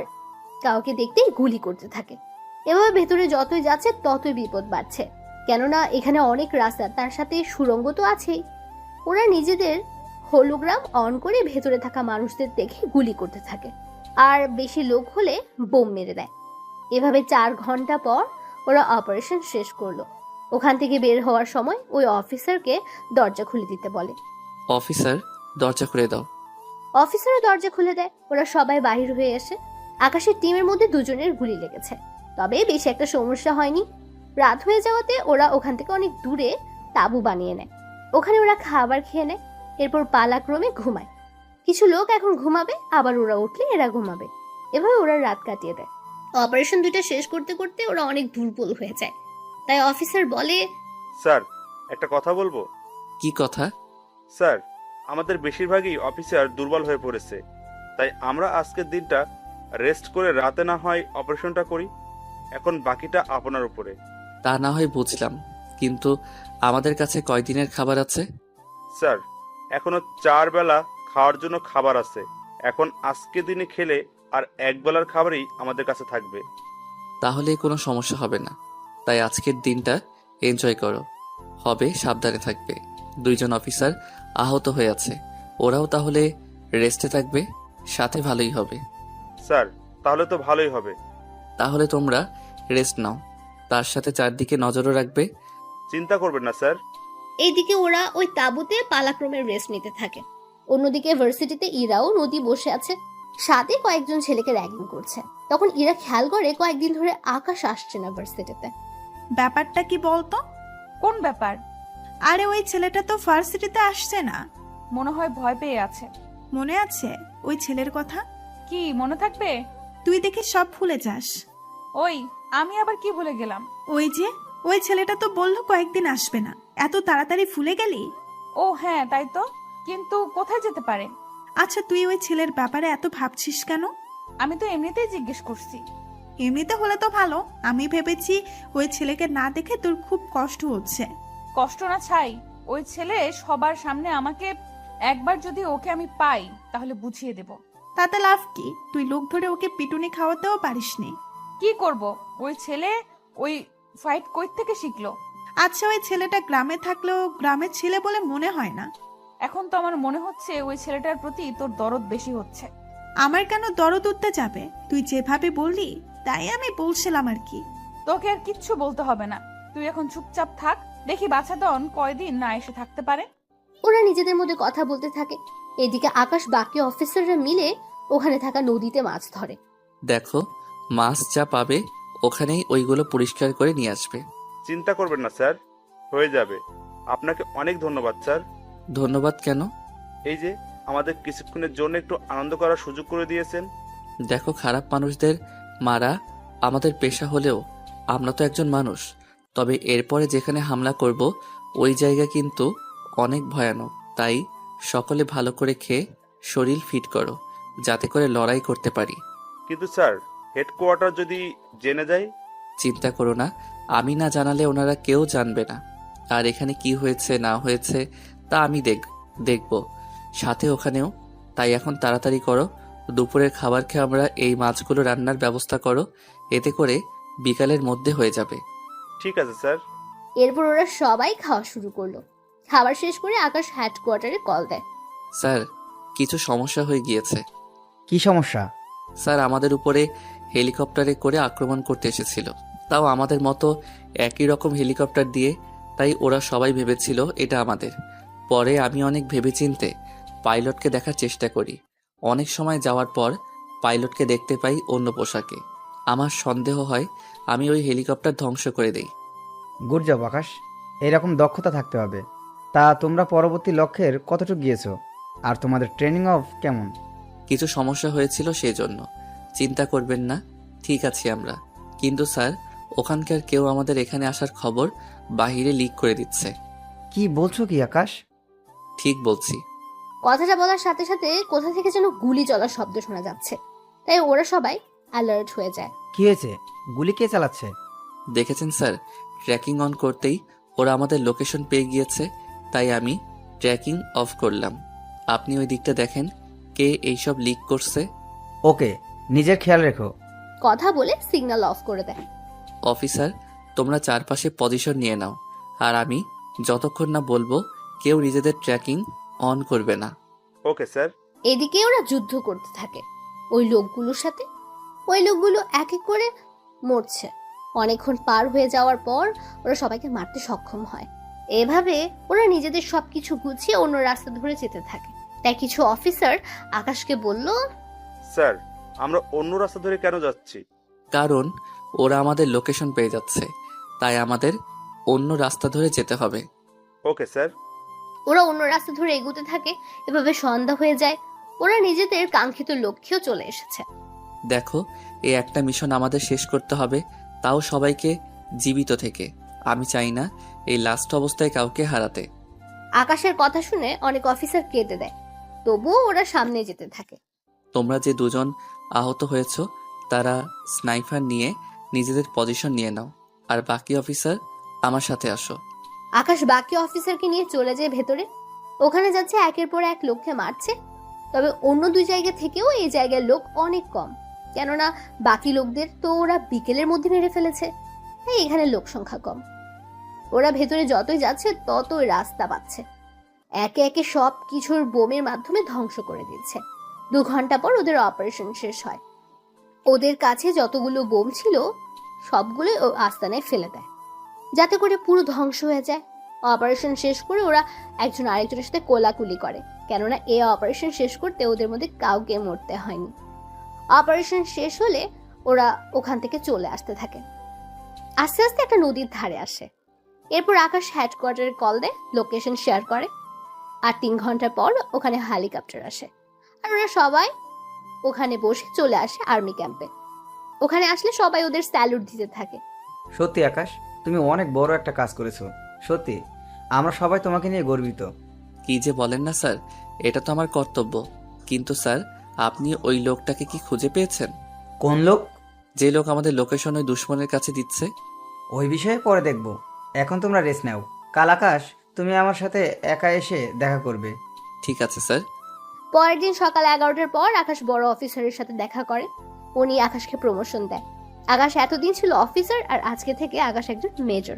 কাউকে দেখতেই গুলি করতে থাকে। এভাবে ভেতরে যতই যাচ্ছে ততই বিপদ বাড়ছে, কেননা এখানে অনেক রাস্তা, তার সাথে সুড়ঙ্গ তো আছেই। ওরা নিজেদের হোলোগ্রাম অন করে ভেতরে থাকা মানুষদের দেখে গুলি করতে থাকে, আর বেশি লোক হলে বোম মেরে দেয়। এভাবে 4 ঘন্টা পর ওরা অপারেশন শেষ করলো। ওখান থেকে বের হওয়ার সময় ওই অফিসারকে দরজা খুলে দিতে বলে। অফিসার, দরজা খুলে দাও। অফিসারও দরজা খুলে দেয়। ওরা সবাই বাহির হয়ে এসে আকাশের টিমের মধ্যে দুজনের গুলি লেগেছে, তবে বেশি একটা সমস্যা হয়নি। রাত হয়ে যাওয়াতে ওরা ওখান থেকে অনেক দূরে তাঁবু বানিয়ে নেয়। ওখানে ওরা খাবার খেয়ে নেয়, এরপর পালাক্রমে ঘুমায়। কিছু লোক এখন ঘুমাবে, আবার ওরা উঠলে এরা ঘুমাবে। এভাবে ওরা রাত কাটিয়ে দেয়। অপারেশন 2টা শেষ করতে করতে ওরা অনেক দুর্বল হয়ে যায়। তাই অফিসার বলে, স্যার, একটা কথা বলবো। কি কথা? স্যার, আমাদের বেশিরভাগই অফিসার দুর্বল হয়ে পড়েছে, তাই আমরা আজকের দিনটা রেস্ট করে রাতে না হয় অপারেশনটা করি। এখন বাকিটা আপনার উপরে। তা না হয় বুঝলাম, কিন্তু আমাদের কাছে কয়দিনের খাবার আছে? স্যার, এখনো 4 বেলা খাওয়ার জন্য খাবার আছে। এখন আজকে দিনে খেলে আর 1 বেলার খাবারই আমাদের কাছে থাকবে। তাহলে কোনো সমস্যা হবে না, তাই আজকের দিনটা এনজয় করো। হবে, সাবধানে থাকবে। 2 জন অফিসার আহত হয়ে আছে, ওরাও তাহলে রেস্টে থাকবে, সাথে ভালোই হবে। স্যার, তাহলে তো ভালোই হবে। তাহলে তোমরা রেস্ট নাও, তার সাথে চারদিকে নজরও রাখবে। চিন্তা করবেন না স্যার। এইদিকে ওরা ওই তাঁবুতে পালাক্রমে রেস্ট নিতে থাকে। অন্যদিকে ভার্সিটিতে ইরাও নদী বসে আছে, সাথে কয়েকজন ছেলেকে র্যাগিং করছে। তখন ইরা খেয়াল করে কয়েকদিন ধরে আকাশ আসছে না ভার্সিটিতে। ব্যাপারটা কি বলতো? কোন ব্যাপার? আরে ওই ছেলেটা তো ভার্সিটিতে আসছে না। মনে হয় ভয় পেয়ে আছে। মনে আছে ওই ছেলের কথা? কি মনে থাকবে? তুই দেখে সব ভুলে যাস। ওই, আমি আবার কি ভুলে গেলাম? ওই ছেলেটা তো বললো কয়েকদিন আসবে না, এত তাড়াতাড়ি ভুলে গেলি? ও হ্যাঁ, তাই তো, কিন্তু কোথায় যেতে পারে? আচ্ছা, তুই ওই ছেলের ব্যাপারে এত ভাবছিস কেন? আমি তো এমনিতেই জিজ্ঞেস করছি। এমনিতে হলে তো ভালো, আমি ভেবেছি ওই ছেলেকে না দেখে তোর খুব কষ্ট হচ্ছে। কষ্ট না ছাই, ওই ছেলে সবার সামনে আমাকে, একবার যদি ওকে আমি পাই তাহলে বুঝিয়ে দেব। তাতে লাভ কি? তুই লোক ধরে ওকে পিটুনি খাওয়াতেও পারিসনি। কি করব? ওই ছেলে ওই ফাইট কই থেকে শিখলো? আচ্ছা, ওই ছেলেটা গ্রামে থাকলেও গ্রামের ছেলে বলে মনে হয় না। এখন তো আমার মনে হচ্ছে ওই ছেলেটার প্রতি তোর দরদ বেশি হচ্ছে। আমার কেন দরদ উঠতে যাবে? তুই যেভাবে বললি তাই আমি বলছিলাম আর কি। তোকে আর কিচ্ছু বলতে হবে না, তুই এখন চুপচাপ থাক। দেখি বাছাধন কয়দিন না এসে থাকতে পারে। ওরা নিজেদের মধ্যে কথা বলতে থাকে। এদিকে আকাশ বাকি অফিসাররা মিলে ওখানে থাকা নদীতে মাছ ধরে। দেখো, মাছ যা পাবে ওখানেই ওইগুলো পরিষ্কার করে নিয়ে আসবে। চিন্তা করবেন না স্যার, হয়ে যাবে। আপনাকে অনেক ধন্যবাদ স্যার। ধন্যবাদ কেন? এই যে আমাদের কিছুক্ষণের জন্য একটু আনন্দ করার সুযোগ করে দিয়েছেন। দেখো, খারাপ মানুষদের মারা আমাদের পেশা হলেও আমরা তো একজন মানুষ। তবে এরপরে যেখানে হামলা করব ওই জায়গা কিন্তু অনেক ভয়ানক, তাই সকলে ভালো করে খেয়ে শরীর ফিট করো, যাতে করে লড়াই করতে পারি। কিন্তু স্যার, হেডকোয়ার্টার যদি জেনে যায়? চিন্তা করো না, আমি না জানালে ওনারা কেউ জানবে না। আর এখানে কি হয়েছে না হয়েছে তা আমি দেখব সাথে ওখানেও। তাই এখন তাড়াতাড়ি করো, দুপুরের খাবার খেয়ে আমরা এই মাছগুলো রান্নার ব্যবস্থা করো, এতে করে বিকালের মধ্যে হয়ে যাবে। ঠিক আছে স্যার। এরপর ওরা সবাই খাওয়া শুরু করলো। খাবার শেষ করে আকাশ হেডকোয়ার্টারে কল দেয়। স্যার, কিছু সমস্যা হয়ে গিয়েছে। কি সমস্যা? স্যার, আমাদের উপরে হেলিকপ্টারে করে আক্রমণ করতে এসেছিল, তাও আমাদের মতো একই রকম হেলিকপ্টার দিয়ে। তাই ওরা সবাই ভেবেছিল এটা আমাদের। পরে আমি অনেক ভেবেচিন্তে পাইলটকে দেখার চেষ্টা করি। অনেক সময় যাওয়ার পর পাইলটকে দেখতে পাই অন্য পোশাকে। আমার সন্দেহ হয় আমি ওই হেলিকপ্টার ধ্বংস করে দেই। গুড জব আকাশ, এরকম দক্ষতা থাকতে হবে। তা তোমরা পরবর্তী লক্ষ্যের কতটুকু গিয়েছো? আর তোমাদের ট্রেনিং অফ কেমন? কিছু সমস্যা হয়েছিল সেই জন্য। চিন্তা করবেন না, ঠিক আছি আমরা। কিন্তু স্যার, ওখানকার কেউ আমাদের এখানে আসার খবর বাহিরে লিক করে দিচ্ছে। কি বলছো কি আকাশ? ঠিক বলছি। কথাটা বলার সাথে সাথে কোথা থেকে যেন গুলি চলার শব্দ শোনা যাচ্ছে, তাই ওরা সবাই অ্যালার্ট হয়ে যায়। কি হয়েছে? গুলি কে চালাচ্ছে? দেখেছেন স্যার, ট্র্যাকিং অন করতেই ওরা আমাদের লোকেশন পেয়ে গিয়েছে, তাই আমি ট্র্যাকিং অফ করলাম। আপনি ওই দিকটা দেখেন কে এইসব লিক করছে। ওকে, নিজের খেয়াল রেখো। কথা বলে সিগন্যাল অফ করে দেয়। অফিসার, তোমরা চারপাশে পজিশন নিয়ে নাও, আর আমি যতক্ষণ না বলবো কেউ নিজেদের ট্র্যাকিং অন করবে না। Okay sir. এদিকে ওরা যুদ্ধ করতে থাকে ওই লোকগুলোর সাথে। ওই লোকগুলো এক এক করে মরছে। অনেকক্ষণ পার হয়ে যাওয়ার পর ওরা সবাইকে মারতে সক্ষম হয়। এভাবে ওরা নিজেদের সবকিছু গুছিয়ে অন্য রাস্তা ধরে যেতে থাকে। তাই কিছু অফিসার আকাশকে বলল, স্যার, আমরা অন্য রাস্তা ধরে কেন যাচ্ছি? কারণ ওরা আমাদের লোকেশন পেয়ে যাচ্ছে, তাই আমাদের অন্য রাস্তা ধরে যেতে হবে। Okay sir. ওরা অন্য রাস্তা ধরে এগোতে থাকে। এভাবে সন্ধ্যা হয়ে যায়। ওরা নিজেদের কাঙ্ক্ষিত লক্ষ্যেও চলে এসেছে। দেখো, এই একটা মিশন আমাদের শেষ করতে হবে, তাও সবাইকে জীবিত থেকে। আমি চাই না এই লাস্ট অবস্থায় কাউকে হারাতে। আকাশের কথা শুনে অনেক অফিসার কেটে দেয়, তবুও ওরা সামনে যেতে থাকে। তোমরা যে দুজন আহত হয়েছ তারা স্নাইপার নিয়ে নিজেদের পজিশন নিয়ে নাও, আর বাকি অফিসার আমার সাথে আসো। আকাশ বাকি অফিসারকে নিয়ে চলে যায় ভেতরে। ওখানে যাচ্ছে একের পর এক লোককে মারছে। তবে অন্য দুই জায়গা থেকেও এই জায়গার লোক অনেক কম, কেননা বাকি লোকদের তো ওরা বিকেলের মধ্যে মেরে ফেলেছে, তাই এখানে লোক সংখ্যা কম। ওরা ভেতরে যতই যাচ্ছে ততই রাস্তা পাচ্ছে। একে একে সব কিছুর বোমের মাধ্যমে ধ্বংস করে দিচ্ছে। 2 ঘন্টা পর ওদের অপারেশন শেষ হয়। ওদের কাছে যতগুলো বোম ছিল সবগুলোই ও আস্তানায় ফেলে দেয়, যাতে করে পুরো ধ্বংস হয়ে যায়। অপারেশন শেষ করে ওরা একজন আরেকজনের সাথে কোলাকুলি করে, কেননা এই অপারেশন শেষ করতে ওদের মধ্যে কাউকে মরতে হয়নি। অপারেশন শেষ হলে ওরা ওখান থেকে চলে আসতে থাকে। আস্তে আস্তে একটা নদীর ধারে আসে। এরপর আকাশ হেডকোয়ার্টারে কল দেয়, লোকেশন শেয়ার করে। আর 3 ঘন্টা পর ওখানে হেলিকপ্টার আসে, আর ওরা সবাই ওখানে বসে চলে আসে আর্মি ক্যাম্পে। ওখানে আসলে সবাই ওদের স্যালুট দিতে থাকে। সত্যি আকাশ, তুমি অনেক বড় একটা কাজ করেছো। সত্যি আমরা সবাই তোমাকে নিয়ে গর্বিত। কি যে বলেন না স্যার, এটা তো আমার কর্তব্য। কিন্তু স্যার, আপনি ওই লোকটাকে কি খুঁজে পেয়েছেন? কোন লোক? যে লোক আমাদের লোকেশন ওই দুশ্মনের কাছে দিচ্ছে। ওই বিষয়ে পরে দেখব, এখন তোমরা রেস্ট নাও। কাল আকাশ, তুমি আমার সাথে একা এসে দেখা করবে। ঠিক আছে স্যার। পরের দিন সকাল 11টার পর আকাশ বড় অফিসারের সাথে দেখা করে। উনি আকাশকে প্রমোশন দেয়। আকাশ এতদিন ছিল অফিসার, আর আজকে থেকে আকাশ একজন মেজর।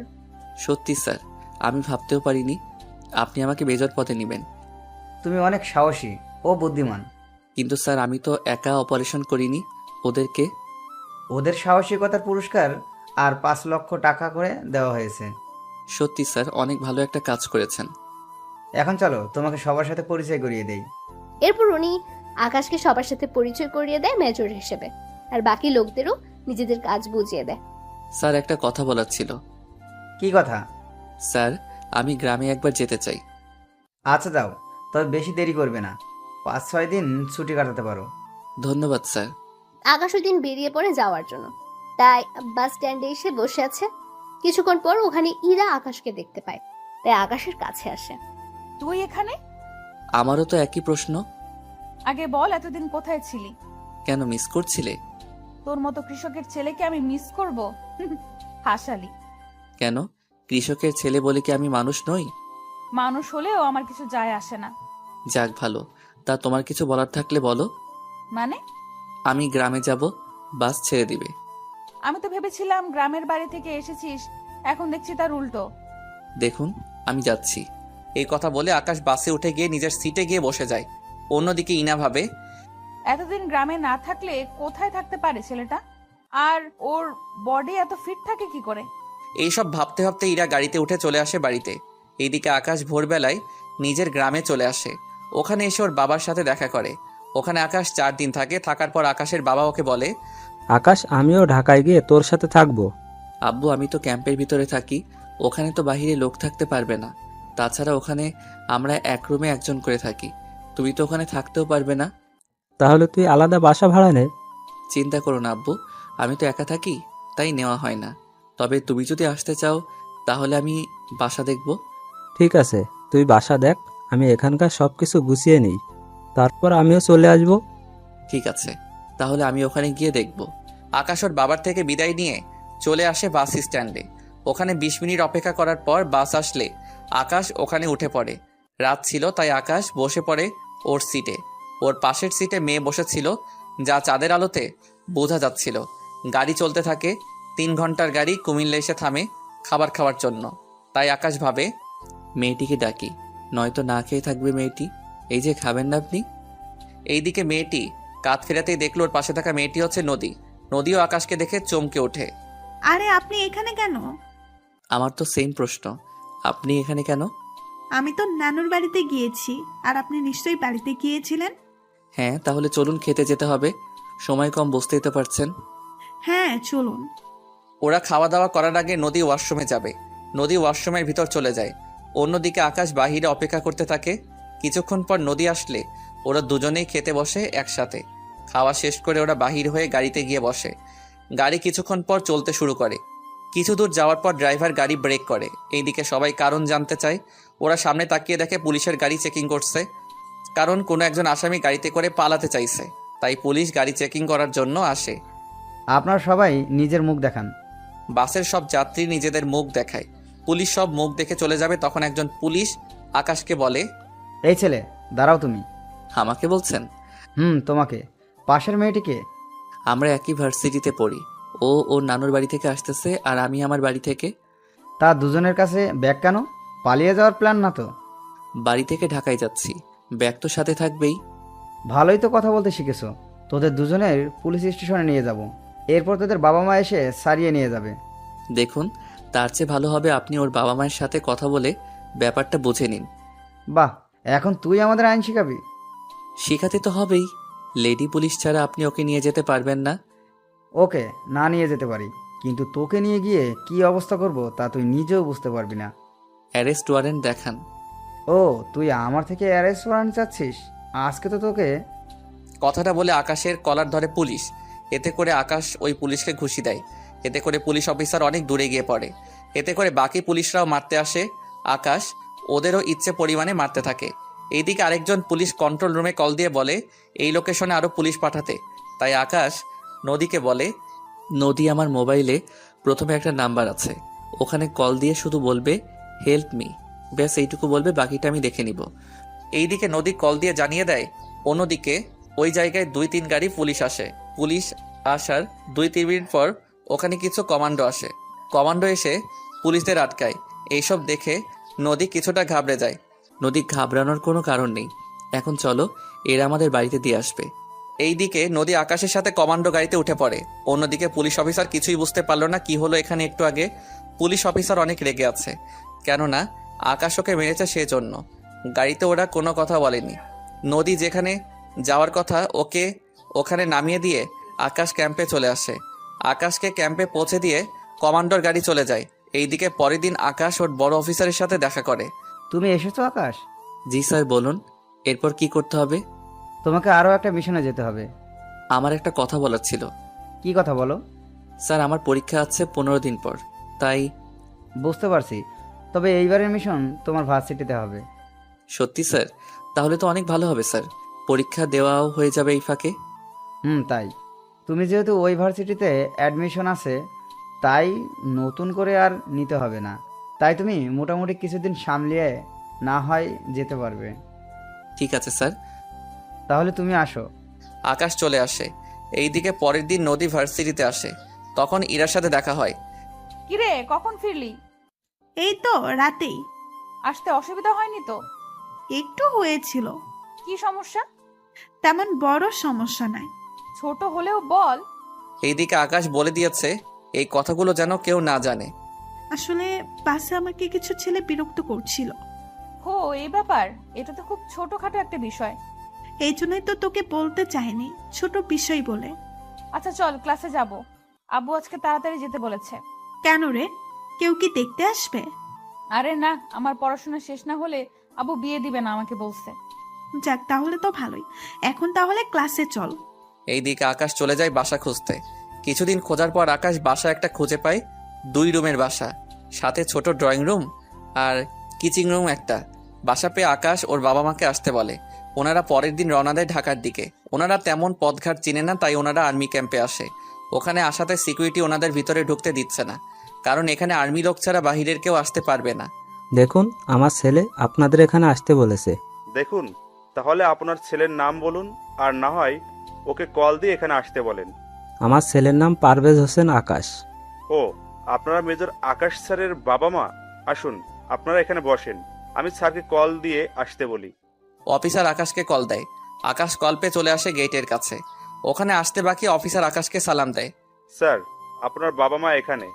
সত্যি স্যার, আমি ভাবতেও পারিনি আপনি আমাকে মেজর পদে নেবেন। তুমি অনেক সাহসী ও বুদ্ধিমান। কিন্তু স্যার, আমি তো একা অপারেশন করিনি, ওদেরকে। ওদের সাহসিকতার পুরস্কার আর 5 লক্ষ টাকা করে দেওয়া হয়েছে। সত্যি স্যার, অনেক ভালো একটা কাজ করেছেন। এখন চলো তোমাকে সবার সাথে পরিচয় করিয়ে দেই। এরপর উনি আকাশকে সবার সাথে পরিচয় করিয়ে দেয় মেজর হিসেবে, আর বাকি লোকদেরও নিজেদের কাজ বুঝিয়ে দেয়। স্যার, একটা কথা বলার ছিল। কি কথা? স্যার, আমি গ্রামে একবার যেতে চাই। আচ্ছা দাও, তবে বেশি দেরি করবে না। 5-6 দিন ছুটি কাটাতে পারো। ধন্যবাদ স্যার। আকাশ ওই দিন বেরিয়ে পড়ে যাওয়ার জন্য, তাই বাস স্ট্যান্ডে এসে বসে আছে। কিছুক্ষণ পর ওখানে ইরা আকাশকে দেখতে পায়, তাই আকাশের কাছে আসে। তুই এখানে? আমারও তো একই প্রশ্ন। আগে বল, এতদিন কোথায় ছিলি? কেন মিস করছিলে? তোর মতো কৃষকের ছেলেকে আমি মিস করব? হাসালি। কেন, কৃষকের ছেলে বলে কি আমি মানুষ নই? মানুষ হলেও আমার কিছু যায় আসে না। যাক ভালো, তা তোমার কিছু বলার থাকলে বলো। মানে? আমি গ্রামে যাব, বাস ছেড়ে দিবে। আমি তো ভেবেছিলাম গ্রামের বাড়ি থেকে এসেছিস, এখন দেখছি তার উল্টো। দেখুন, আমি যাচ্ছি। এই কথা বলে আকাশ বাসে উঠে গিয়ে নিজের সিটে গিয়ে বসে যায়। অন্যদিকে ইনা ভাবে, এতদিন গ্রামে না থাকলে কোথায় থাকতে পারে ছেলেটা? আর ওর বডি এত ফিট থাকে কি করে? এইসব ভাবতে ভাবতে ইরা গাড়িতে উঠে চলে আসে বাড়িতে। এইদিকে আকাশ ভোরবেলায় নিজের গ্রামে চলে আসে। ওখানে এসে ওর বাবার সাথে দেখা করে। ওখানে আকাশ 4 দিন থাকে। থাকার পর আকাশের বাবা ওকে বলে, আকাশ, আমিও ঢাকায় গিয়ে তোর সাথে থাকবো। আব্বু, আমি তো ক্যাম্পের ভিতরে থাকি, ওখানে তো বাহিরে লোক থাকতে পারবে না। তাছাড়া ওখানে আমরা এক রুমে একজন করে থাকি, তুমি তো ওখানে থাকতেও পারবে না। তাহলে তুই আলাদা বাসা ভাড়া নে। চিন্তা করো না আব্বু, আমি তো একা থাকি, তাই নেওয়া হয় না। তবে তুমি যদি আসতে চাও তাহলে আমি বাসা দেখব। ঠিক আছে, তুই বাসা দেখ, আমি এখানকার সব কিছু গুছিয়ে নিই, তারপর আমিও চলে আসব। ঠিক আছে, তাহলে আমি ওখানে গিয়ে দেখব। আকাশ ওর বাবার থেকে বিদায় নিয়ে চলে আসে বাস স্ট্যান্ডে। ওখানে 20 মিনিট অপেক্ষা করার পর বাস আসলে আকাশ ওখানে উঠে পড়ে। রাত ছিল তাই আকাশ বসে পড়ে ওর সিটে। ওর পাশের সিটে মেয়ে বসেছিল, যা চাঁদের আলোতে বোঝা যাচ্ছিল। গাড়ি চলতে থাকে। 3 ঘন্টার গাড়ি কুমিল্লা এসে থামে খাবার খাওয়ার জন্য। তাই আকাশ ভাবে, মেয়েটিকে ডাকি, নয়তো না খেয়ে থাকবে মেয়েটি। এই যে খাবেন না আপনি? এইদিকে মেয়েটি কাঁধ ফেরাতেই দেখলো ওর পাশে থাকা মেয়েটি হচ্ছে নদী। নদীও আকাশকে দেখে চমকে ওঠে। আরে আপনি এখানে কেন? আমার তো সেম প্রশ্ন, আপনি এখানে কেন? আমি তো নানুর বাড়িতে গিয়েছি, আর আপনি নিশ্চয়ই বাড়িতে গিয়েছিলেন। হ্যাঁ, তাহলে চলুন, খেতে যেতে হবে, সময় কম, বুঝতেই তো পারছেন। হ্যাঁ চলুন। ওরা খাওয়া দাওয়া করার আগে নদী ওয়াশরুমে যাবে। নদী ওয়াশরুমের ভিতর চলে যায়। অন্যদিকে আকাশ বাহিরে অপেক্ষা করতে থাকে। কিছুক্ষণ পর নদী আসলে ওরা দুজনেই খেতে বসে একসাথে। খাওয়া শেষ করে ওরা বাহির হয়ে গাড়িতে গিয়ে বসে। গাড়ি কিছুক্ষণ পর চলতে শুরু করে। কিছু দূর যাওয়ার পর ড্রাইভার গাড়ি ব্রেক করে। এইদিকে সবাই কারণ জানতে চায়। ওরা সামনে তাকিয়ে দেখে পুলিশের গাড়ি চেকিং করছে, কারণ কোনো একজন আসামি গাড়িতে করে পালাতে চাইছে। তাই পুলিশ গাড়ি চেকিং করার জন্য আসে। আপনারা সবাই নিজের মুখ দেখান। বাসের সব যাত্রী নিজেদের মুখ দেখায়। পুলিশ সব মুখ দেখে চলে যাবে, তখন একজন পুলিশ আকাশকে বলে, এই ছেলে, দাঁড়াও তুমি। আমাকে বলছেন? তোমাকে। পাশের মেয়েটিকে? আমরা একই ভার্সিটিতে পড়ি। ও ওর নানুর বাড়ি থেকে আসতেছে, আর আমি আমার বাড়ি থেকে। তা দুজনের কাছে ব্যাগ কেন? পালিয়ে যাওয়ার প্ল্যান না তো? বাড়ি থেকে ঢাকায় যাচ্ছি, ব্যাগ তো সাথে থাকবেই। ভালোই তো কথা বলতে শিখেছো। তোদের দুজনের পুলিশ স্টেশনে নিয়ে যাব, এরপর তোদের বাবা মা এসে সারিয়ে নিয়ে যাবে। দেখুন, তার চেয়ে ভালো হবে আপনি ওর বাবা মায়ের সাথে কথা বলে ব্যাপারটা বুঝে নিন। বাহ, এখন তুই আমাদের আইন শিখাবি? শিখাতে তো হবেই, লেডি পুলিশ ছাড়া আপনি ওকে নিয়ে যেতে পারবেন না। ওকে না নিয়ে যেতে পারি, কিন্তু তোকে নিয়ে গিয়ে কি অবস্থা করব তা তুই নিজেও বুঝতে পারবি না। অ্যারেস্ট ওয়ারেন্ট দেখান। ও, তুই আমার থেকে অ্যারেস্ট ওয়ারেন্ট চাচ্ছিস? আজকে তো তোকে। কথাটা বলে আকাশের কলার ধরে পুলিশ। এতে করে আকাশ ওই পুলিশকে ঘুষি দেয়। এতে করে পুলিশ অফিসার অনেক দূরে গিয়ে পড়ে। এতে করে বাকি পুলিশরাও মারতে আসে। আকাশ ওদেরও ইচ্ছে পরিমাণে মারতে থাকে। এইদিকে আরেকজন পুলিশ কন্ট্রোল রুমে কল দিয়ে বলে এই লোকেশনে আরও পুলিশ পাঠাতে। তাই আকাশ নদীকে বলে, নদী, আমার মোবাইলে প্রথমে একটা নাম্বার আছে, ওখানে কল দিয়ে শুধু বলবে হেল্প মি, ব্যাস এইটুকু বলবে, বাকিটা আমি দেখে নিব। এইদিকে নদী কল দিয়ে জানিয়ে দেয়। অন্যদিকে ওই জায়গায় 2-3 গাড়ি পুলিশ আসে। পুলিশ আসার 2-3 মিনিট পর ওখানে কিছু কমান্ডো আসে। কমান্ডো এসে পুলিশদের আটকায়। এইসব দেখে নদী কিছুটা ঘাবড়ে যায়। নদী ঘাবড়ানোর কোনো কারণ নেই, এখন চলো, এরা আমাদের বাড়িতে দিয়ে আসবে। এইদিকে নদী আকাশের সাথে কমান্ডো গাড়িতে উঠে পড়ে। অন্যদিকে পুলিশ অফিসার কিছুই বুঝতে পারলো না কি হলো এখানে একটু আগে। পুলিশ অফিসার অনেক রেগে আছে, কেননা আকাশ ওকে মেরেছে সেজন্য। গাড়িতে ওরা কোনো কথা বলেনি। নদী যেখানে যাওয়ার কথা ওকে ওখানে নামিয়ে দিয়ে আকাশ ক্যাম্পে চলে আসে। আকাশকে ক্যাম্পে পৌঁছে দিয়ে কমান্ডোর গাড়ি চলে যায়। এইদিকে পরের দিন আকাশ ওর বড় অফিসারের সাথে দেখা করে। তুমি এসেছো আকাশ? জি স্যার, বলুন, এরপর কি করতে হবে? তোমাকে আরও একটা মিশনে যেতে হবে। আমার একটা কথা বলার ছিল। কি কথা বলো? স্যার, আমার পরীক্ষা আছে 15 দিন পর, তাই। বুঝতে পারছি, তবে এইবারের মিশন তোমার ভার্সিটিতে হবে। সত্যি স্যার? তাহলে তো অনেক ভালো হবে স্যার, পরীক্ষা দেওয়াও হয়ে যাবে এই ফাঁকে। তাই। তুমি যেহেতু ওই ভার্সিটিতে অ্যাডমিশন আছে, তাই নতুন করে আর নিতে হবে না। তাই তুমি মোটামুটি কিছুদিন সামলিয়ে না হয় যেতে পারবে। ঠিক আছে স্যার। তাহলে তুমি আসো। আকাশ চলে আসে। এইদিকে পরের দিন নদী ভার্সিটিতে আসে। তখন ইরার সাথে দেখা হয়। কিরে, কখন ফিরলি? এই তো রাতেই। আসতে অসুবিধা হয়নি তো? একটু হয়েছিল। কি সমস্যা? তেমন বড় সমস্যা নাই। ছোট হলেও বল। এইদিকে আকাশ বলে দিয়েছে এই কথাগুলো যেন কেউ না জানে। আসলে বাসে আমাকে কিছু ছেলে বিরক্ত করছিল। হো, এই ব্যাপার? এটা তো খুব ছোটখাটো একটা বিষয়। এই জন্যই তো তোকে বলতে চাইনি, ছোট বিষয় বলে। আচ্ছা চল, ক্লাসে যাব। আব্বু আজকে তাড়াতাড়ি যেতে বলেছে। কেন রে, কেউ কি দেখতে আসবে? আরে না, আমার পড়াশোনা শেষ না হলে আব্বু বিয়ে দিবে না আমাকে বলছে। যাক, তাহলে তো ভালোই। এখন তাহলে ক্লাসে চল। এইদিকে আকাশ চলে যায় বাসা খুঁজতে। কিছুদিন খোঁজার পর আকাশ বাসা একটা খুঁজে পায়। 2 রুমের বাসা, সাথে ছোট ড্রয়িং রুম আর কিচিং রুম একটা। বাসা পেয়ে আকাশ ওর বাবা মাকে আসতে বলে। ওনারা পরের দিন রওনা দেয় ঢাকার দিকে। ওনারা তেমন পথঘাট চিনে না, তাই ওনারা আর্মি ক্যাম্পে আসে। ওখানে আসাতে সিকিউরিটি ওনাদের ভিতরে ঢুকতে দিচ্ছে না, কারণ এখানে আর্মি লোক ছাড়া বাহিরের কেউ আসতে পারবে না। দেখুন, আমার ছেলে আপনাদের এখানে আসতে বলেছে। দেখুন, তাহলে আপনার ছেলের নাম বলুন, আর না হয় ওকে কল দিয়ে এখানে আসতে বলেন। আমার ছেলের নাম পারভেজ হোসেন আকাশ। ও, আপনারা মেজর আকাশ স্যারের বাবা মা? আসুন, আপনারা এখানে বসেন, আমি স্যারকে কল দিয়ে আসতে বলি। অফিসার আকাশকে কল দেয়। আকাশ কল পেয়ে চলে আসে গেটের কাছে। ওখানে আসতে বাকি অফিসার আকাশকে সালাম দেয়। স্যার, আপনার বাবা মা এখানে।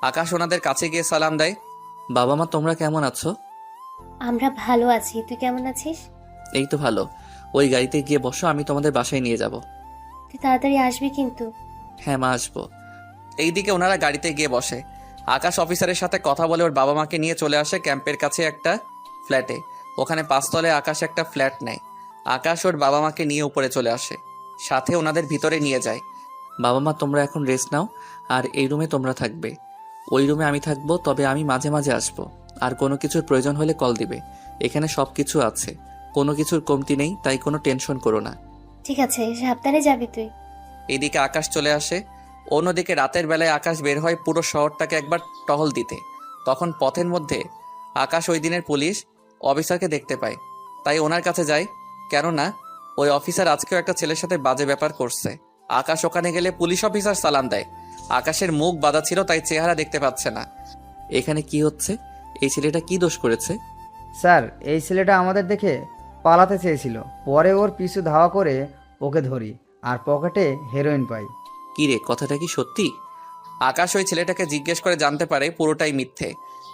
আকাশ ওনাদের কাছে গিয়ে সালাম দেয়। বাবা মা, তোমরা কেমন আছো? আমরা ভালো আছি, তুই কেমন আছিস? এই তো ভালো। ওই গাড়িতে গিয়ে বসো, আমি তোমাদের বাসায় নিয়ে যাব। তুই তাড়াতাড়ি আসবি কিন্তু। হ্যাঁ মা, আসবো। এইদিকে ওনারা গাড়িতে গিয়ে বসে। আকাশ অফিসারের সাথে কথা বলে ওর বাবা মাকে নিয়ে চলে আসে ক্যাম্পের কাছে একটা ফ্ল্যাটে। ওখানে 5 তলে আকাশ একটা ফ্ল্যাট নেয়। আকাশ ওর বাবা মাকে নিয়ে উপরে চলে আসে, সাথে ওনাদের ভিতরে নিয়ে যায়। বাবা মা, তোমরা এখন রেস্ট নাও, আর এই রুমে তোমরা থাকবে। ওই রুমে আমি থাকবো, তবে আমি মাঝে মাঝে আসবো। আর কোনো কিছুর প্রয়োজন হলে কল দিবে। এখানে সব কিছু আছে, কোনো কিছুর কমতি নেই, তাই কোনো টেনশন করো না। ঠিক আছে, সাবধানে যাবি তুই। এদিকে আকাশ চলে আসে। অন্যদিকে রাতের বেলায় আকাশ বের হয় পুরো শহরটাকে একবার টহল দিতে। তখন পথের মধ্যে আকাশ ওই দিনের পুলিশ অফিসারকে দেখতে পায়, তাই ওনার কাছে যায়। কেননা ওই অফিসার আজকেও একটা ছেলের সাথে বাজে ব্যাপার করছে। আকাশ ওখানে গেলে পুলিশ অফিসার সালাম দেয়। আকাশের মুখ বাঁধা ছিল, তাই চেহারা দেখতে পাচ্ছে না। এখানে কি হচ্ছে? এই ছেলেটা কি দোষ করেছে? স্যার, এই ছেলেটা আমাদের দেখে পালাতে চেয়েছিল, পরে ওর পিছু ধাওয়া করে ওকে ধরি, আর পকেটে হেরোইন পাই। কি রে, কথাটা কি সত্যি? আকাশ ওই ছেলেটাকে জিজ্ঞেস করে জানতে পারে পুরোটাই মিথ্যে,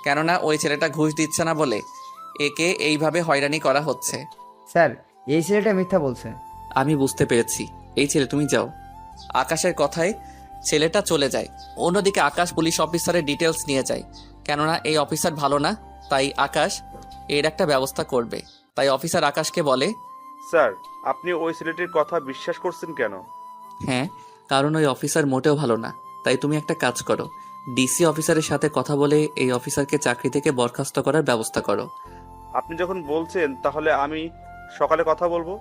কেননা ওই ছেলেটা ঘুষ দিচ্ছে না বলে একে এইভাবে হয়রানি করা হচ্ছে। স্যার, এই ছেলেটা মিথ্যা বলছে। আমি বুঝতে পেরেছি। এই ছেলে, তুমি যাও। আকাশের কথায় ছেলেটা চলে যায়। অন্যদিকে আকাশ পুলিশ অফিসারের ডিটেলস নিয়ে যায়, কেননা এই অফিসার ভালো না, তাই আকাশ এর একটা ব্যবস্থা করবে। তাই অফিসার আকাশকে বলে, স্যার, আপনি ওই ছেলেটির কথা বিশ্বাস করছেন কেন? হ্যাঁ, কারণ ওই অফিসার মোটেও ভালো না। তাই তুমি একটা কাজ করো, ডিসি অফিসারের সাথে কথা বলে এই অফিসারকে চাকরি থেকে বরখাস্ত করার ব্যবস্থা করো। আপনি যখন বলছেন, তাহলে আমি সকালে কথা বলবো।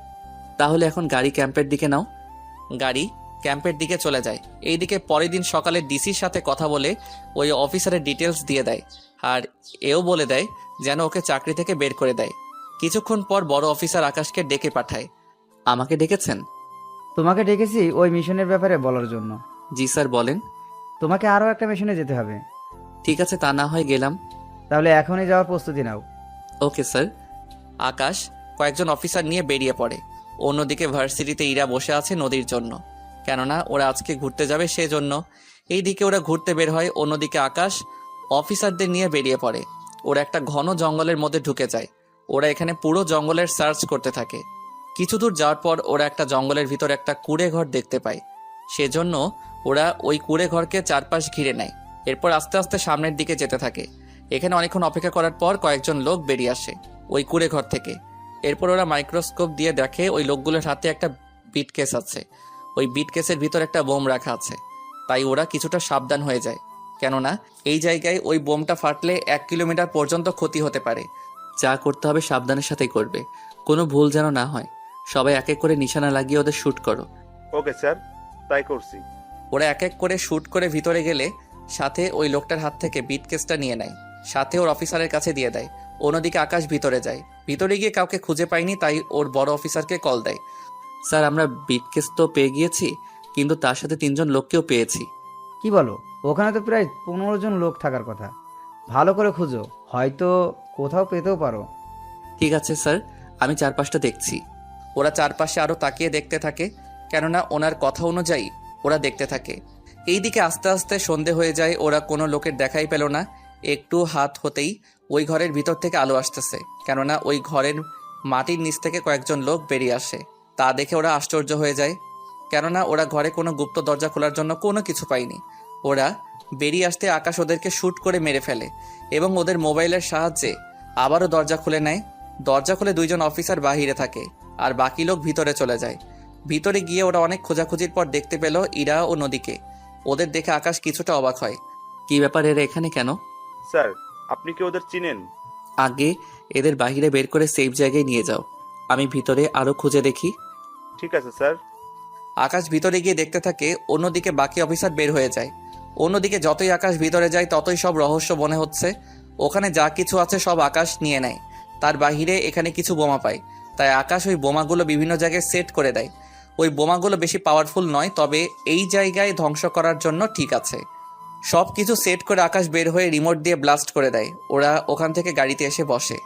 তাহলে এখন গাড়ি ক্যাম্পের দিকে নাও। গাড়ি ক্যাম্পের দিকে চলে যায়। এইদিকে পরের দিন সকালে ডিসির সাথে কথা বলে ওই অফিসারের ডিটেলস দিয়ে দেয়, আর এও বলে দেয় যেন ওকে চাকরি থেকে বের করে দেয়। কিছুক্ষণ পর বড় অফিসার আকাশকে ডেকে পাঠায়। আমাকে ডেকেছেন? তোমাকে ডেকেছি ওই মিশনের ব্যাপারে বলার জন্য। জি স্যার, বলেন। তোমাকে আরও একটা মিশনে যেতে হবে। ঠিক আছে, তা না হয় গেলাম। তাহলে এখনই যাওয়ার প্রস্তুতি নাও। Okay sir. আকাশ কয়েকজন অফিসার নিয়ে বেরিয়ে পড়ে। অন্যদিকে ভার্সিটিতে ইরা বসে আছে নদীর জন্য, কেননা ওরা আজকে ঘুরতে যাবে সেজন্য। এইদিকে ওরা ঘুরতে বের হয়, অন্যদিকে আকাশ অফিসারদের নিয়ে বেরিয়ে পড়ে। ওরা একটা ঘন জঙ্গলের মধ্যে ঢুকে যায়। ওরা এখানে পুরো জঙ্গলের সার্চ করতে থাকে। কিছু দূর যাওয়ার পর ওরা একটা জঙ্গলের ভিতর একটা কুঁড়ে ঘর দেখতে পায়। সেজন্য ওরা ওই কুঁড়ে ঘরকে চারপাশ ঘিরে নেয়। এরপর আস্তে আস্তে সামনের দিকে যেতে থাকে। এখানে অনেকক্ষণ অপেক্ষা করার পর কয়েকজন লোক বেরিয়ে আসে ওই কুঁড়ে ঘর থেকে। এরপর ওরা মাইক্রোস্কোপ দিয়ে দেখে ওই লোকগুলোর হাতে একটা বিট কেস আছে। ওই বিট কেসের ভিতর একটা বোম রাখা আছে। তাই ওরা কিছুটা সাবধান হয়ে যায়, কেননা এই জায়গায় ওই বোমটা ফাটলে 1 কিলোমিটার পর্যন্ত ক্ষতি হতে পারে। যা করতে হবে সাবধানের সাথেই করবে, কোনো ভুল যেন না হয়। সবাই এক এক করে নিশানা লাগিয়ে ওদের শ্যুট করো। ওকে স্যার, তাই করছি। ওরা এক এক করে শ্যুট করে ভিতরে গেলে সাথে ওই লোকটার হাত থেকে বিট কেসটা নিয়ে নেয়, সাথে ওর অফিসারের কাছে দিয়ে দেয়। অন্যদিকে আকাশ ভিতরে যায়। ভিতরে গিয়ে কাউকে খুঁজে পায়নি, তাই ওর বড় অফিসারকে কল দেয়। স্যার, আমরা বিট কেস তো পেয়ে গিয়েছি, কিন্তু তার সাথে 3 জন লোককেও পেয়েছি। কি বলো? ওখানে তো প্রায় 15 জন লোক থাকার কথা। ভালো করে খুঁজো, হয়তো কোথাও পেতেও পারো। ঠিক আছে স্যার, আমি চারপাশটা দেখছি। ওরা চারপাশে আরও তাকিয়ে দেখতে থাকে, কেননা ওনার কথা অনুযায়ী ওরা দেখতে থাকে। এইদিকে আস্তে আস্তে সন্ধে হয়ে যায়। ওরা কোনো লোকের দেখাই পেল না। একটু হাত হতেই ওই ঘরের ভিতর থেকে আলো আসতেছে, কেননা ওই ঘরের মাটির নিচ থেকে কয়েকজন লোক বেরিয়ে আসে। তা দেখে ওরা আশ্চর্য হয়ে যায়, কেননা ওরা ঘরে কোনো গুপ্ত দরজা খোলার জন্য কোনো কিছু পায়নি। ওরা বেরিয়ে আসতে আকাশ ওদেরকে শ্যুট করে মেরে ফেলে এবং ওদের মোবাইলের সাহায্যে আবারও দরজা খুলে নেয়। দরজা খুলে 2 জন অফিসার বাহিরে থাকে, আর বাকি লোক ভিতরে চলে যায়। ভিতরে গিয়ে ওরা অনেক খোঁজাখুঁজির পর দেখতে পেল ইরা ও নদীকে। ওদের দেখে আকাশ কিছুটা অবাক হয়। কি ব্যাপার, এরা এখানে কেন? স্যার, আপনি কি ওদের চিনেন? আগে এদের বাইরে বের করে সেফ জায়গায় নিয়ে যাও, আমি ভিতরে আরো খুঁজে দেখি। ঠিক আছে স্যার। আকাশ ভিতরে গিয়ে দেখতে থাকে, অন্যদিকে বাকি অফিসার বের হয়ে যায়। অন্যদিকে যতই আকাশ ভিতরে যায় ততই সব রহস্য মনে হচ্ছে। ওখানে যা কিছু আছে সব আকাশ নিয়ে নেয়। তার বাহিরে এখানে কিছু বোমা পায়, তাই আকাশ ওই বোমাগুলো বিভিন্ন জায়গায় সেট করে দেয়। ওই বোমাগুলো বেশি পাওয়ারফুল নয়, তবে এই জায়গায় ধ্বংস করার জন্য ঠিক আছে। সব কিছু সেট করে আকাশ বের হয়ে রিমোট দিয়ে ব্লাস্ট করে দেয়। ওরা ওখান থেকে গাড়িতে এসে বসে।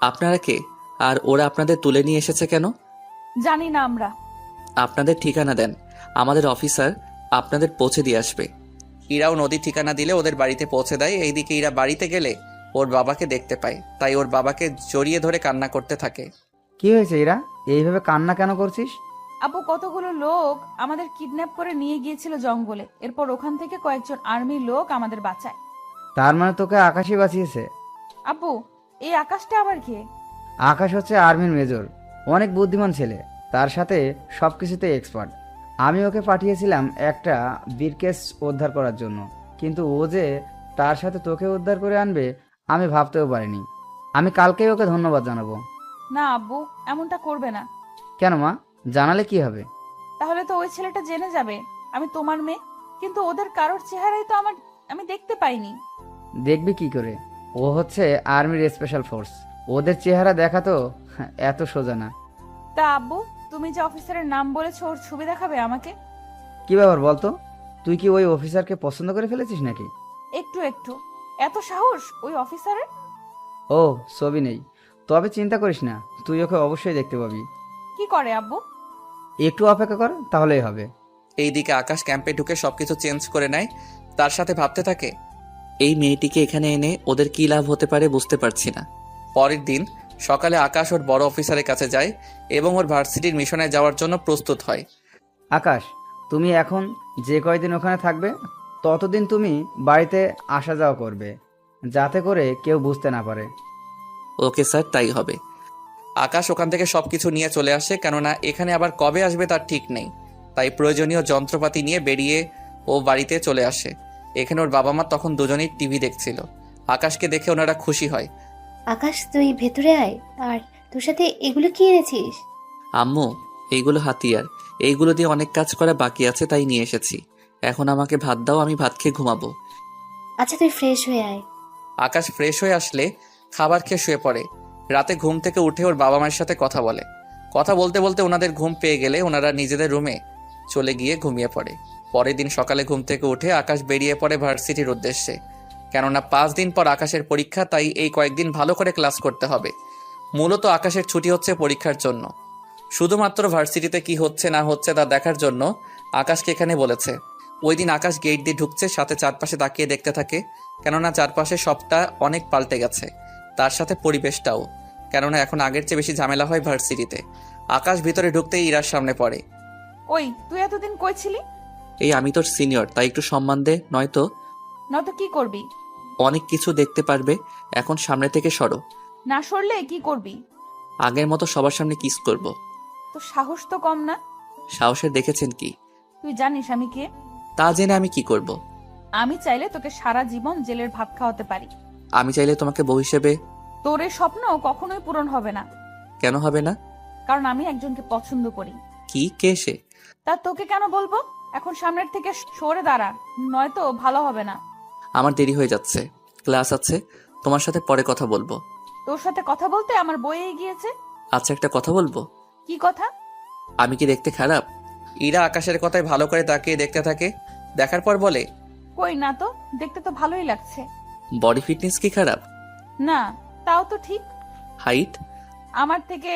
আপনারা কে? আর ওরা আপনাদের তুলে নিয়ে এসেছে কেন? জানি না আমরা। আপনাদের ঠিকানা দেন, আমাদের অফিসার আপনাদের পৌঁছে দিয়ে আসবে। ইরাও নদীর ঠিকানা দিলে ওদের বাড়িতে পৌঁছে দেয়। এইদিকে ইরা বাড়িতে গেলে ওর বাবাকে দেখতে পায়, তাই ওর বাবাকে জড়িয়ে ধরে কান্না করতে থাকে। কি হয়েছে ইরা, এইভাবে কান্না কেন করছিস? আপু, কতগুলো লোক আমাদের কিডন্যাপ করে নিয়ে গিয়েছিল জঙ্গলে। এরপর ওখান থেকে কয়েকজন আর্মির লোক আমাদের বাঁচায়। তার মানে তোকে আকাশই বাঁচিয়েছে? আপু, এই আকাশটা আবার কে? আকাশ হচ্ছে আর্মির মেজর, অনেক বুদ্ধিমান ছেলে, তার সাথে সব কিছুতে এক্সপার্ট। আমি ওকে পাঠিয়েছিলাম একটা ব্রিফকেস উদ্ধার করার জন্য, কিন্তু ও যে তার সাথে তোকে উদ্ধার করে আনবে আমি ভাবতেও পারিনি। আমি কালকেই ওকে ধন্যবাদ জানাবো। না আব্বু, এমনটা করবে না। কেন মা, জানালে কি হবে? তাহলে তো ওই ছেলেটা জেনে যাবে আমি তোমার মেয়ে। কিন্তু ওদের কারোর চেহারাই তো আমি দেখতে পাইনি। দেখবি কি করে? ও হচ্ছে আর্মির স্পেশাল ফোর্স, ওদের চেহারা দেখা তো এত সোজা না। তা আব্বু, তুমি যে অফিসারের নাম বলেছো ওর ছবি দেখাবে আমাকে? কি ব্যাপার বলতো, তুই কি ওই অফিসারকে পছন্দ করে ফেলেছিস নাকি? একটু একটু। এত সাহস ওই অফিসারের? ও, ছবি নেই, তবে চিন্তা করিস না, তুই ওকে অবশ্যই দেখতে পাবি। কি করে আব্বু? একটু অপেক্ষা কর, তাহলেই হবে। এইদিকে আকাশ ক্যাম্পে ঢুকে সবকিছু চেঞ্জ করে নেয়। তার সাথে ভাবতে থাকে, এই মেয়েটিকে এখানে এনে ওদের কি লাভ হতে পারে বুঝতে পারছি না। পরের দিন সকালে আকাশ ওর বড় অফিসারের কাছে যায় এবং ওর ভার্সিটির মিশনে যাওয়ার জন্য প্রস্তুত হয়। আকাশ, তুমি এখন যে কয়দিন ওখানে থাকবে ততদিন তুমি বাড়িতে আসা যাওয়া করবে, যাতে করে কেউ বুঝতে না পারে। ওকে স্যার, তাই হবে। আকাশ ওখান থেকে সবকিছু নিয়ে চলে আসে, কেননা এখানে আবার কবে আসবে তার ঠিক নেই। তাই প্রয়োজনীয় যন্ত্রপাতি নিয়ে বেরিয়ে ও বাড়িতে চলে আসে। এখানে ওর বাবা মা তখন দুজনেই টিভি দেখছিল। আকাশকে দেখে ওনারা খুশি হয়। আকাশ, তুই ভেতরে আয়। আর তোর সাথে এগুলো কি এনেছিস? আম্মু, এইগুলো হাতিয়ার, এইগুলো দিয়ে অনেক কাজ করা বাকি আছে, তাই নিয়ে এসেছি। এখন আমাকে ভাত দাও, আমি ভাত খেয়ে ঘুমাবো। আচ্ছা, তুই ফ্রেশ হয়ে আয়। আকাশ ফ্রেশ হয়ে আসলে খাবার খেয়ে শুয়ে পড়ে। রাতে ঘুম থেকে উঠে ওর বাবা মায়ের সাথে কথা বলে। কথা বলতে বলতে ওনাদের ঘুম পেয়ে গেলে ওনারা নিজেদের রুমে চলে গিয়ে ঘুমিয়ে পড়ে। পরের দিন সকালে ঘুম থেকে উঠে আকাশ বেরিয়ে পড়ে ভার্সিটির উদ্দেশ্যে। কেননা 5 দিন পর আকাশের পরীক্ষা, তাই এই কয়েকদিন ভালো করে ক্লাস করতে হবে। মূলত আকাশের ছুটি হচ্ছে পরীক্ষার জন্য। শুধুমাত্র ভার্সিটিতে কি হচ্ছে না হচ্ছে তা দেখার জন্য আকাশকে এখানে বলেছে। ওই দিন আকাশ গেট দিয়ে ঢুকছে, সাথে চারপাশে তাকিয়ে দেখতে থাকে, কেননা চারপাশে সবটা অনেক পাল্টে গেছে, তার সাথে পরিবেশটাও। কেননা এখন আগের চেয়ে বেশি ঝামেলা হয় ভার্সিটিতে। আকাশ ভিতরে ঢুকতেই ইরার সামনে পড়ে। ওই, তুই এতদিন কই ছিলি? এই আমি তোর সিনিয়র, তাই একটু সম্মান দে, নয়তো নয়তো কি করবি? অনেক কিছু দেখতে পারবে। এখন সামনে থেকে সরো। না সরলে কি করবি? আগের মতো সবার সামনে কিস করব। তো সাহস তো কম না। সাহসের দেখেছেন কি? তুই জানিস আমি কে? তা জেনে আমি কি করব? আমি চাইলে তোকে সারা জীবন জেলের ভাত খাওয়াতে পারি। আমি চাইলে তোমাকে বউ হিসেবে। তোর এই স্বপ্ন কখনোই পূরণ হবে না। কেন হবে না? কারণ আমি একজনকে পছন্দ করি। কি, কে সে? তা তোকে কেন বলবো? এখন সামনের থেকে সরে দাঁড়া, নয়তো ভালো হবে না। আমার দেরি হয়ে যাচ্ছে, ক্লাস আছে, তোমার সাথে পরে কথা বলবো। তোর সাথে কথা বলতে আমার বইয়ে গিয়েছে। আচ্ছা, একটা কথা বলবো। কি কথা? আমি কি দেখতে খারাপ? ইরা আকাশের কথায় ভালো করে তাকিয়ে দেখতে থাকে। দেখার পর বলে, কই না তো, দেখতে তো ভালোই লাগছে। বডি ফিটনেস কি খারাপ? না, তাও তো ঠিক। হাইট? আমার থেকে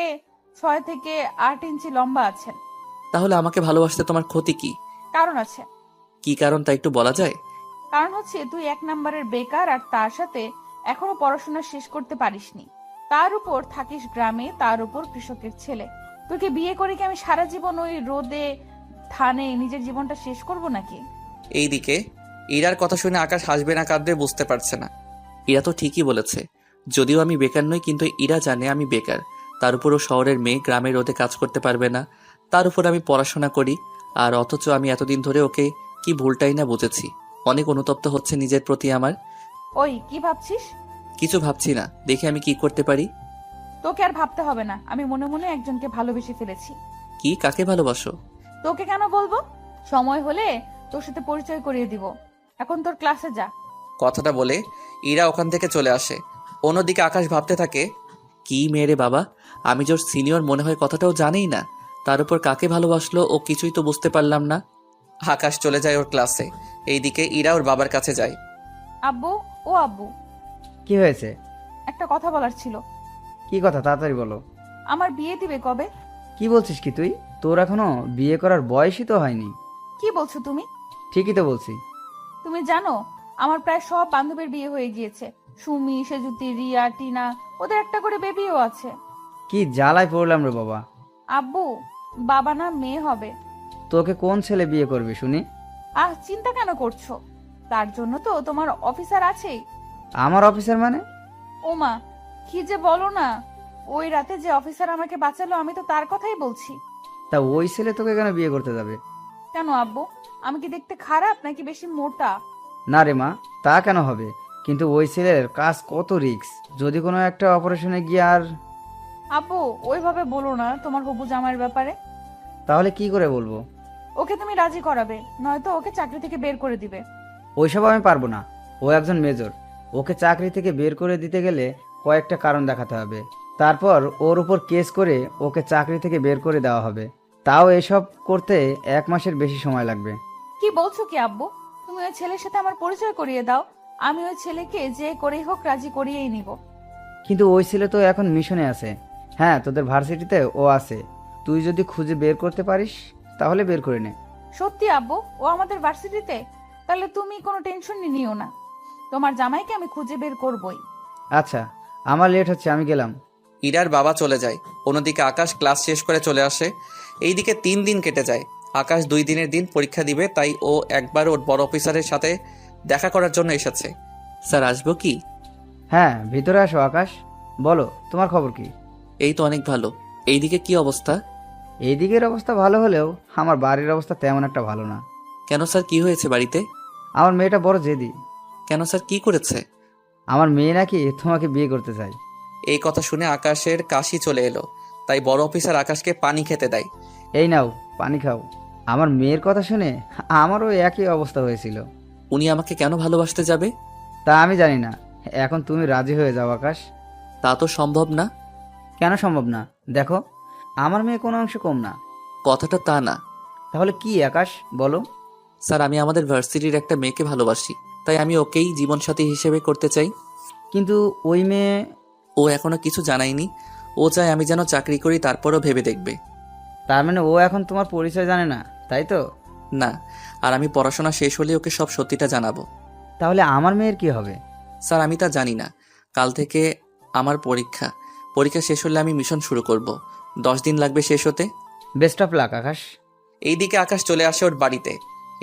6 থেকে 8 ইঞ্চি লম্বা আছেন। তাহলে আমাকে ভালোবাসতে তোমার ক্ষতি কি? কারণ আছে। কি কারণ তা একটু বলা যায়? কারণ হচ্ছে তুই 1 নম্বরের বেকার, আর তার সাথে এখনো পড়াশোনা শেষ করতে পারিসনি। তার উপর থাকিস গ্রামে, তার উপর কৃষকের ছেলে। তোকে বিয়ে করে কি আমি সারা জীবন ওই রোদে ধানে নিজের জীবনটা শেষ করব নাকি? এইদিকে ইরার কথা শুনে আকাশ হাসবে না কাঁদবে বুঝতে পারছে না। ইরা তো ঠিকই বলেছে, যদিও আমি বেকার নই, কিন্তু ইরা জানে আমি বেকার। তার উপরও শহরের মেয়ে গ্রামের রোদে কাজ করতে পারবে না। তার উপর আমি পড়াশোনা করি, আর অথচ আমি এতদিন ধরে ওকে কি ভুলটাই না বুঝেছি। অনেক অনুতপ্ত হচ্ছে নিজের প্রতি আমার। ওই, কি ভাবছিস? কিছু ভাবছি না, দেখি আমি কি করতে পারি। তোকে আর ভাবতে হবে না, আমি মনে মনে একজনকে ভালোবেসে ফেলেছি। কি, কাকে ভালোবাসো? তোকে কেন বলবো, সময় হলে তোর সাথে পরিচয় করিয়ে দিব। এখন তোর ক্লাসে যা। কথাটা বলে ইরা ওখান থেকে চলে আসে। অন্যদিকে আকাশ ভাবতে থাকে, কি মেয়ে রে বাবা, আমি যে ওর সিনিয়র মনে হয় কথাটাও জানেই না, তার উপর কাকে ভালোবাসলো ও কিছুই তো বুঝতে পারলাম না। আকাশ চলে যায় ওর ক্লাসে। এইদিকে ইরা ওর বাবার কাছে যায়। আব্বু, ও আব্বু, কি হয়েছে? একটা কথা বলার ছিল। কি কথা, তাড়াতাড়ি বলো। আমার বিয়ে দিবে কবে? কি বলছিস কি তুই? তোর এখনো বিয়ে করার বয়সই তো হয়নি। কি বলছো তুমি? ঠিকই তো বলছি। তুমি জানো আমার প্রায় সব বান্ধবীর বিয়ে হয়ে গিয়েছে। সুমি, সেজুতি, রিয়া, টিনা, ওদের একটা করে বেবিও আছে। কি জ্বালায় পড়লাম রে বাবা। আব্বু, বাবা না মেয়ে হবে। তোকে কোন ছেলে বিয়ে করবে শুনি? চিন্তা কেন করছো? তার জন্য তো তোমার অফিসার আছেই। আমার অফিসার মানে? ওমা, কি যে বলো না। ওই রাতে যে অফিসার আমাকে বাঁচালো, আমি তো তার কথাই বলছি। তা ওই ছেলে তোকে কেন বিয়ে করতে যাবে? কেন আব্বু, আমি কি দেখতে খারাপ নাকি বেশি মোটা? না রে মা, তা কেন হবে? কিন্তু ওই ছেলের কাজ কত রিস্ক, যদি কোনো একটা অপারেশনে গিয়ে আর। আব্বু, ওইভাবে বলো না তোমার হবু জামাইয়ের ব্যাপারে। তাহলে কি করে বলবো? ওকে তুমি রাজি করাবে, নয়তো ওকে চাকরি থেকে বের করে দিবে। ওইসব আমি পারবো না। ও একজন মেজর। ওকে চাকরি থেকে বের করে দিতে গেলে কয়েকটা কারণ দেখাতে হবে। তারপর ওর উপর কেস করে ওকে চাকরি থেকে বের করে দেওয়া হবে। তাও এসব করতে 1 মাসের বেশি সময় লাগবে। কি বলছো কি আব্বু? তুমি ওই ছেলের সাথে আমার পরিচয় করিয়ে দাও, আমি ওই ছেলেকে যে করেই হোক রাজি করিয়েই নিব। কিন্তু ওই ছেলে তো এখন মিশনে আছে। হ্যাঁ, তোদের ভার্সিটিতে ও আছে। তুই যদি খুঁজে বের করতে পারিস তাহলে বের করে নে। সত্যি আব্বু, ও আমাদের ভার্সিটিতে? তাহলে তুমি কোনো টেনশন নিও না, তোমার জামাইকে আমি খুঁজে বের করবই। আচ্ছা, আমার লেট হচ্ছে, আমি গেলাম। ইরার বাবা চলে যায়। অন্যদিকে আকাশ ক্লাস শেষ করে চলে আসে। এইদিকে 3 দিন কেটে যায়। আকাশ 2 দিনের দিন পরীক্ষা দিবে, তাই ও একবার ওর বড় অফিসারের সাথে দেখা করার জন্য এসেছে। স্যার, আসবো কি? হ্যাঁ, ভিতরে আসো আকাশ। বলো, তোমার খবর কি? এই তো অনেক ভালো। এইদিকে কি অবস্থা? এই দিকের অবস্থা ভালো হলেও আমার বাড়ির অবস্থা তেমন একটা ভালো না। কেন স্যার, কি হয়েছে বাড়িতে? আমার মেয়েটা বড় জেদি। কেন স্যার, কি করেছে? আমার মেয়ে নাকি তোমাকে বিয়ে করতে চায়। এই কথা শুনে আকাশের কাশি চলে এলো। তাই বড় অফিসার আকাশকে পানি খেতে দেয়। এই নাও, পানি খাও। আমার মেয়ের কথা শুনে আমারও একই অবস্থা হয়েছিল। উনি আমাকে কেন ভালোবাসতে যাবে? তা আমি জানি না। এখন তুমি রাজি হয়ে যাও আকাশ। তা তো সম্ভব না। কেন সম্ভব না? দেখো, আমার মেয়ে কোনো অংশ কম না। কথাটা তা না। তাহলে কি আকাশ, বলো। স্যার, আমি আমাদের ভার্সিটির একটা মেয়েকে ভালোবাসি, তাই আমি ওকেই জীবনসাথী হিসেবে করতে চাই। কিন্তু ওই মেয়ে। ও এখনো কিছু জানায়নি। ও চায় আমি যেন চাকরি করি, তারপরও ভেবে দেখবে। তার মানে ও এখন তোমার পরিচয় জানে না, তাই তো? না, আর আমি পড়াশোনা শেষ হলে ওকে সব সত্যিটা জানাবো। তাহলে আমার মেয়ের কি হবে? স্যার, আমি তা জানি না। কাল থেকে আমার পরীক্ষা। পরীক্ষা শেষ হলে আমি মিশন শুরু করব। 10 দিন লাগবে শেষ হতে। বেস্ট অফ লাক আকাশ। এইদিকে আকাশ চলে আসে ওর বাড়িতে।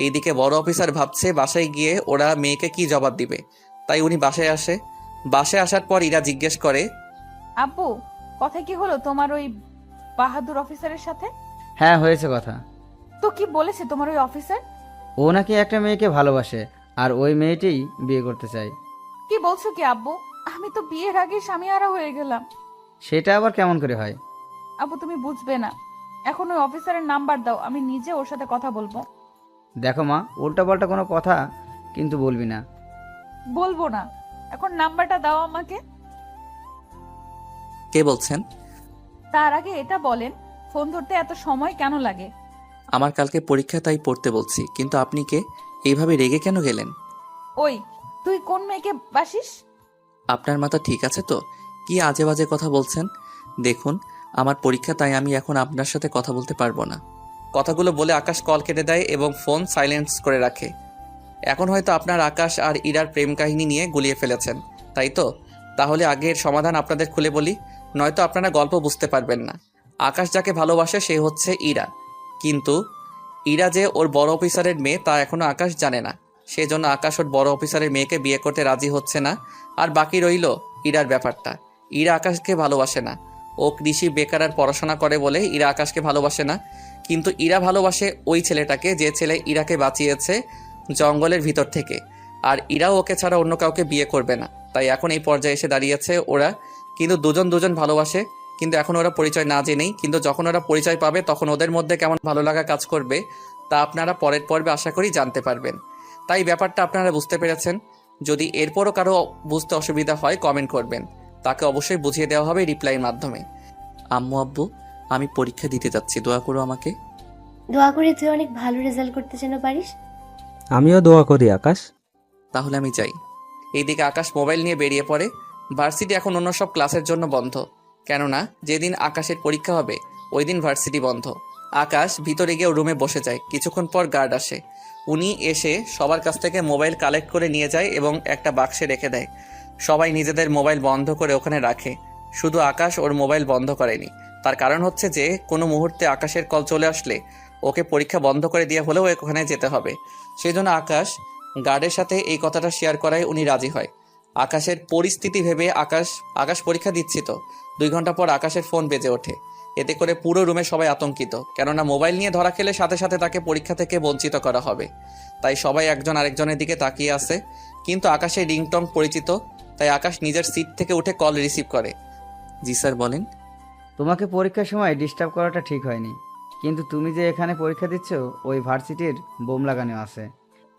এইদিকে বড় অফিসার ভাবছে বাসায় গিয়ে ওরা মেয়েকে কি জবাব দিবে, তাই উনি বাসায় আসে। বাসায় আসার পর ইরা জিজ্ঞেস করে, আব্বু, কথা কি হলো তোমার ওই বাহাদুর অফিসারের সাথে? হ্যাঁ, হয়েছে কথা। তো কি বলেছে তোমার ওই অফিসার? ও নাকি একটা মেয়েকে ভালোবাসে, আর ওই মেয়েটিই বিয়ে করতে চায়। কি বলছো কি আব্বু? আমি তো বিয়ের আগে স্বামীহারা হয়ে গেলাম। সেটা আবার কেমন করে হয়? আব্বু, তুমি বুঝবে না। এখন ওই অফিসারের নাম্বার দাও, আমি নিজে ওর সাথে কথা বলবো। দেখো মা, উল্টাপাল্টা কোনো কথা কিন্তু বলবি না। বলবো না। এখন নাম্বারটা দাও আমাকে। কে বলছেন? তার আগে এটা বলেন, ফোন ধরতে এত সময় কেন লাগে? আমার কালকে পরীক্ষা, তাই পড়তে বলছি। কিন্তু আপনি কে? এইভাবে রেগে কেন গেলেন? ওই, তুই কোন মেয়েকে বাসিস? আপনার মাথা ঠিক আছে তো? কি আজে বাজে কথা বলছেন? দেখুন, আমার পরীক্ষা, তাই আমি এখন আপনার সাথে কথা বলতে পারবো না। কথাগুলো বলে আকাশ কল কেটে দেয় এবং ফোন সাইলেন্স করে রাখে। এখন হয়তো আপনার আকাশ আর ইরার প্রেম কাহিনী নিয়ে গুলিয়ে ফেলেছেন, তাই তো? তাহলে আগের সমাধান আপনাদের খুলে বলি, নয়তো আপনারা গল্প বুঝতে পারবেন না। আকাশ যাকে ভালোবাসে সে হচ্ছে ইরা, কিন্তু ইরা যে ওর বড় অফিসারের মেয়ে তা এখনো আকাশ জানে না। সেজন্য আকাশ ওর বড় অফিসারের মেয়েকে বিয়ে করতে রাজি হচ্ছে না। আর বাকি রইল ইরার ব্যাপারটা। ইরা আকাশকে ভালোবাসে না। ও কৃষি বেকার আর পড়াশোনা করে বলে ইরা আকাশকে ভালোবাসে না। কিন্তু ইরা ভালোবাসে ওই ছেলেটাকে, যে ছেলে ইরাকে বাঁচিয়েছে জঙ্গলের ভিতর থেকে। আর ইরাও ওকে ছাড়া অন্য কাউকে বিয়ে করবে না। তাই এখন এই পর্যায়ে এসে দাঁড়িয়েছে ওরা। কিন্তু দুজন দুজন ভালোবাসে, কিন্তু এখন ওরা পরিচয় না জেনেই, কিন্তু যখন ওরা পরিচয় পাবে তখন ওদের মধ্যে কেমন ভালো লাগা কাজ করবে তা আপনারা পরের পর্বে আশা করি জানতে পারবেন। তাই ব্যাপারটা আপনারা বুঝতে পেরেছেন। যদি এরপরও কারো বুঝতে অসুবিধা হয় কমেন্ট করবেন, তাকে অবশ্যই বুঝিয়ে দেওয়া হবে রিপ্লাইয়ের মাধ্যমে। আম্মু আব্বু, আমি পরীক্ষা দিতে যাচ্ছি, দোয়া করো আমাকে। দোয়া করি তুই অনেক ভালো রেজাল্ট করতে যেন পারিস। আমিও দোয়া করি আকাশ। তাহলে আমি যাই। এইদিকে আকাশ মোবাইল নিয়ে বেরিয়ে পড়ে। ভার্সিটি এখন অন্য সব ক্লাসের জন্য বন্ধ, কেননা যেদিন আকাশের পরীক্ষা হবে ওই দিন ভার্সিটি বন্ধ। আকাশ ভিতরে গিয়ে রুমে বসে যায়। কিছুক্ষণ পর গার্ড আসে। উনি এসে সবার কাছ থেকে মোবাইল কালেক্ট করে নিয়ে যায় এবং একটা বাক্সে রেখে দেয়। সবাই নিজেদের মোবাইল বন্ধ করে ওখানে রাখে, শুধু আকাশ ওর মোবাইল বন্ধ করেনি। তার কারণ হচ্ছে যে কোনো মুহূর্তে আকাশের কল চলে আসলে ওকে পরীক্ষা বন্ধ করে দিয়ে হলেও ওখানে যেতে হবে। সেই জন্য আকাশ গার্ডের সাথে এই কথাটা শেয়ার করায় উনি রাজি হয়। আকাশের পরিস্থিতি ভেবে আকাশ পরীক্ষা দিচ্ছি তো 2 ঘন্টা পর আকাশের ফোন বেজে ওঠে। এতে করে পুরো রুমে সবাই আতঙ্কিত, কেননা মোবাইল নিয়ে ধরা খেলে সাথে সাথে তাকে পরীক্ষা থেকে বঞ্চিত করা হবে। তাই সবাই একজন আরেকজনের দিকে তাকিয়ে আছে। কিন্তু আকাশের রিংটং পরিচিত, তাই আকাশ নিজের সিট থেকে উঠে কল রিসিভ করে। জি স্যার, বলেন। তোমাকে পরীক্ষার সময় ডিস্টার্ব করাটা ঠিক হয়নি, কিন্তু তুমি যে এখানে পরীক্ষা দিচ্ছ ওই ভার্সিটির বোম লাগানো আছে।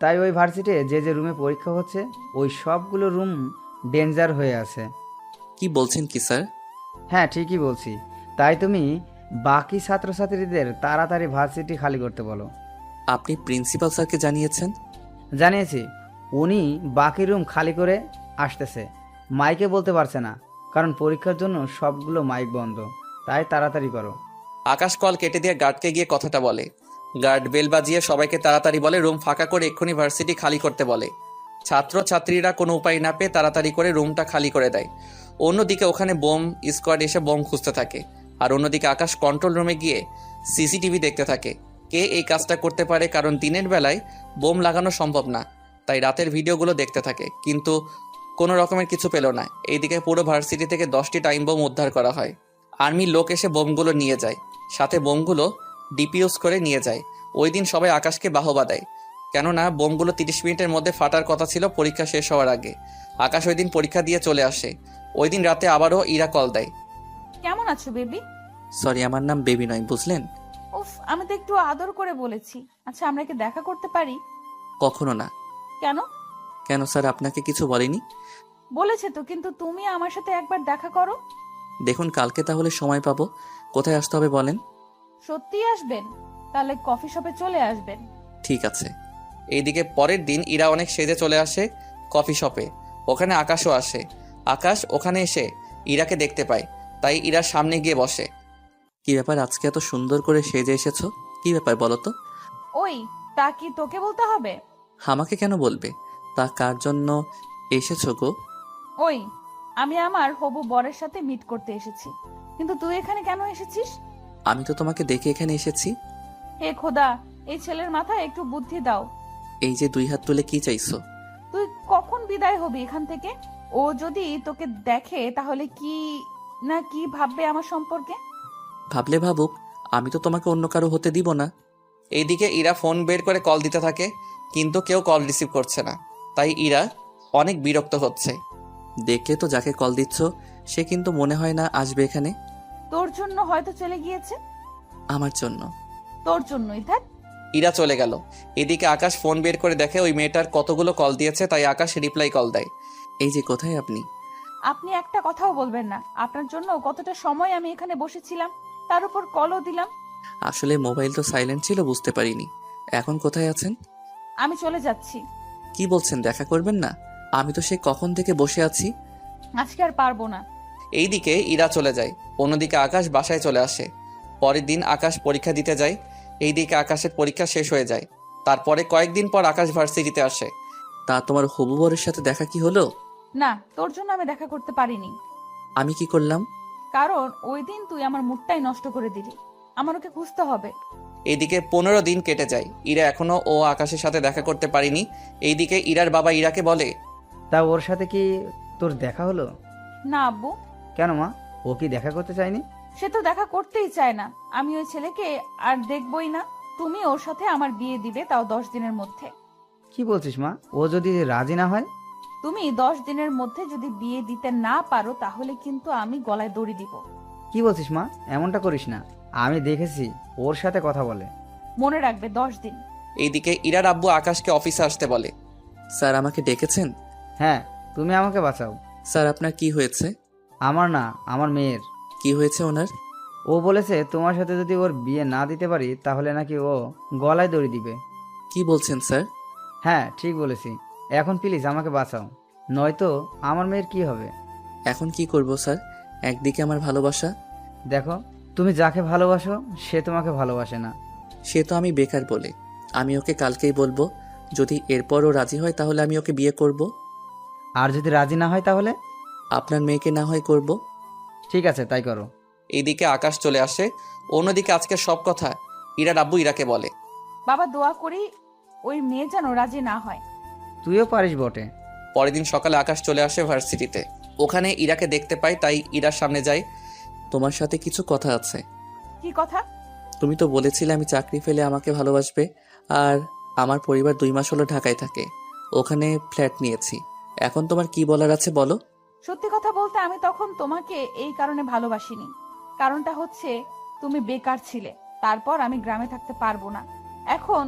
তাই ওই ভার্সিটি যে যে রুমে পরীক্ষা হচ্ছে ওই সবগুলো রুম ডেঞ্জার হয়ে আছে। কি বলছেন কি স্যার? হ্যাঁ, ঠিকই বলছি। তাই তুমি বাকি ছাত্রছাত্রীদের তাড়াতাড়ি ভার্সিটি খালি করতে বলো। আপনি প্রিন্সিপাল স্যারকে জানিয়েছেন? জানিয়েছি, উনি বাকি রুম খালি করে আসতেছে। মাইকে বলতে পারছে না, কারণ পরীক্ষার জন্য সবগুলো মাইক বন্ধ। তাই তাড়াতাড়ি করো। আকাশ কল কেটে দিয়ে গার্ডকে গিয়ে কথাটা বলে। গার্ড বেল বাজিয়ে সবাইকে তাড়াতাড়ি বলে রুম ফাঁকা করে এক্ষুনি ভার্সিটি খালি করতে বলে। ছাত্রছাত্রীরা কোনো উপায় না পেয়ে তাড়াতাড়ি করে রুমটা খালি করে দেয়। অন্যদিকে ওখানে বোম স্কোয়াড এসে বোম খুঁজতে থাকে, আর অন্যদিকে আকাশ কন্ট্রোল রুমে গিয়ে সিসিটিভি দেখতে থাকে কে এই কাজটা করতে পারে, কারণ দিনের বেলায় বোম লাগানো সম্ভব না। তাই রাতের ভিডিওগুলো দেখতে থাকে, কিন্তু কোনো রকমের কিছু পেল না। এইদিকে পুরো ভার্সিটি থেকে 10টি টাইম বোম উদ্ধার করা হয়। আর্মির লোক এসে বোমগুলো নিয়ে যায়, সাথে বোমগুলো ডিপিউজ করে নিয়ে যায়। ওই দিন সবাই আকাশকে বাহবা দেয়, কেননা বোমগুলো 30 মিনিটের মধ্যে ফাটার কথা ছিল পরীক্ষা শেষ হওয়ার আগে। আকাশ ওই দিন পরীক্ষা দিয়ে চলে আসে। ওই দিন রাতে আবারও ইরা কল দেয়। কেমন আছো বেবি? সরি, আমার নাম বেবি নয়, বুঝলেন? উফ, আমি তো একটু আদর করে বলেছি। আচ্ছা, আমরা কি দেখা করতে পারি? কখনো না। কেন? কেন স্যার, আপনাকে কিছু বলেনি? বলেছে তো, কিন্তু তুমি আমার সাথে একবার দেখা করো। দেখুন, কালকে তাহলে সময় পাবো। কোথায় আসতে হবে বলেন? সত্যি আসবেন? তাহলে কফি শপে চলে আসবেন। ঠিক আছে। এইদিকে পরের দিন ইরা অনেক সেজে চলে আসে কফি শপে। ওখানে আকাশও আসে। আকাশ ওখানে এসে ইরাকে দেখতে পায়, তাই ইরার সামনে গিয়ে বসে। কি ব্যাপার, আজকে এত সুন্দর করে সেজে এসেছো? কি ব্যাপার বলো তো? ওই, তা কি তোকে বলতে হবে? আমাকে কেন বলবে? তা কার জন্য এসেছো গো? ওই, আমি আমার হবু বরের সাথে মিট করতে এসেছি। কিন্তু তুই এখানে কেন এসেছিস? আমি তো তোমাকে দেখে এখানে এসেছি। হে খোদা, এই ছেলের মাথায় একটু বুদ্ধি দাও। এই যে 2 হাত তুলে কি চাইছো? তুই কখন বিদায় হবি এখান থেকে? ও যদি তোকে দেখে তাহলে কি না কি ভাববে আমার সম্পর্কে? ভাবলে ভাবুক, আমি তো তোমাকে অন্য কারো হতে দিব না। এইদিকে ইরা ফোন বের করে কল দিতে থাকে, কিন্তু কেউ কল রিসিভ করছে না। তাই ইরা অনেক বিরক্ত হচ্ছে। দেখলে তো যাকে কল দিচ্ছ সে কিন্তু মনে হয় না আসবে এখানে। তোর জন্য হয়তো চলে গিয়েছে। আমার জন্য? তোর জন্যই থাক। ইরা চলে গেল। এদিকে আকাশ ফোন বের করে দেখে ওই মেয়েটার কতগুলো কল দিয়েছে, তাই আকাশ রিপ্লাই কল দেয়। এই যে, কোথায় আপনি? আপনি একটা কথাও বলবেন না। আপনার জন্য কতটা সময় আমি এখানে বসেছিলাম, তার উপর কলও দিলাম। আসলে মোবাইল তো সাইলেন্ট ছিল, বুঝতে পারিনি। এখন কোথায় আছেন? আমি চলে যাচ্ছি। কি বলছেন, দেখা করবেন না? আমি তো সে কখন থেকে বসে আছি। আজকে আর পারবো না। এইদিকে ইরা চলে যায়, অন্যদিকে আকাশ বাসায় চলে আসে। পরের দিন আকাশ পরীক্ষা দিতে যায়। এইদিকে আকাশের পরীক্ষা শেষ হয়ে যায়। তারপরে কয়েকদিন পর আকাশ ভার্সিটিতে আসে। তা তোমার হবু বরের সাথে দেখা কি হলো? না, তোর জন্য আমি দেখা করতে পারিনি। আমি কি করলাম? কারণ ওই দিন তুই আমার মুডটাই নষ্ট করে দিলি। আমার ওকে খুঁজতে হবে। এইদিকে 15 দিন কেটে যায়। ইরা এখনো ও আকাশের সাথে দেখা করতে পারিনি। এইদিকে ইরার বাবা ইরাকে বলে, তা ওর সাথে কি তোর দেখা হলো? না আব্বু, কেন মা, ও কি দেখা করতে চায়নি? সে তো দেখা করতেই চায় না। আমি ওই ছেলেকে আর দেখবই না। তুমি ওর সাথে আমার বিয়ে দিবে, তাও 10 দিনের মধ্যে। কি বলছিস মা, ও যদি রাজি না হয়? তুমি 10 দিনের মধ্যে যদি বিয়ে দিতে না পারো তাহলে কিন্তু আমি গলায় দড়ি দিব। কি বলছিস মা? এমনটা করিস না। আমি দেখেছি ওর সাথে কথা বলে। মনে রাখবে 10 দিন। এইদিকে ইরার আব্বু আকাশকে অফিসে আসতে বলে। স্যার আমাকে ডেকেছেন? হ্যাঁ, তুমি আমাকে বাঁচাও। স্যার আপনার কি হয়েছে? আমার না, আমার মেয়ের। কি হয়েছে ওনার? ও বলেছে তোমার সাথে যদি ওর বিয়ে না দিতে পারি তাহলে নাকি ও গলায় দড়ি দিবে। কি বলছেন স্যার? হ্যাঁ, ঠিক বলেছি। এখন প্লিজ আমাকে বাঁচাও, নয়তো আমার মেয়ের কি হবে। এখন কি করব স্যার? একদিকে আমার ভালোবাসা। দেখো, তুমি যাকে ভালোবাসো সে তোমাকে ভালোবাসে না। সে তো আমি বেকার বলে। আমি ওকে কালকেই বলবো। যদি এরপরও রাজি হয় তাহলে আমি ওকে বিয়ে করব। আর যদি রাজি না হয় তাহলে? আপনার মেয়েকে না হয় করব। ঠিক আছে, তাই করো। এইদিকে আকাশ চলে আসে। অন্যদিকে আজকে সব কথা ইরার আব্বু ইরাকে বলে। বাবা দোয়া করি ওই মেয়ে যেন রাজি না হয়। তুইও পারিস বটে। পরের দিন সকালে আকাশ চলে আসে ভার্সিটিতে। ওখানে ইরাকে দেখতে পায়, তাই ইরার সামনে যায়। তোমার সাথে কিছু কথা আছে। কি কথা? তুমি তো বলেছিলে আমি চাকরি ফেলে আমাকে ভালোবাসবে। আর আমার পরিবার 2 মাস হলো ঢাকায় থাকে। ওখানে ফ্ল্যাট নিয়েছি। এখন তোমার কি বলার আছে বলো। সত্যি কথা বলতে আমি তখন তোমাকে এই কারণে ভালোবাসিনি। কারণটা হচ্ছে তুমি বেকার ছিলে। তারপর আমি গ্রামে থাকতে পারবো না। এখন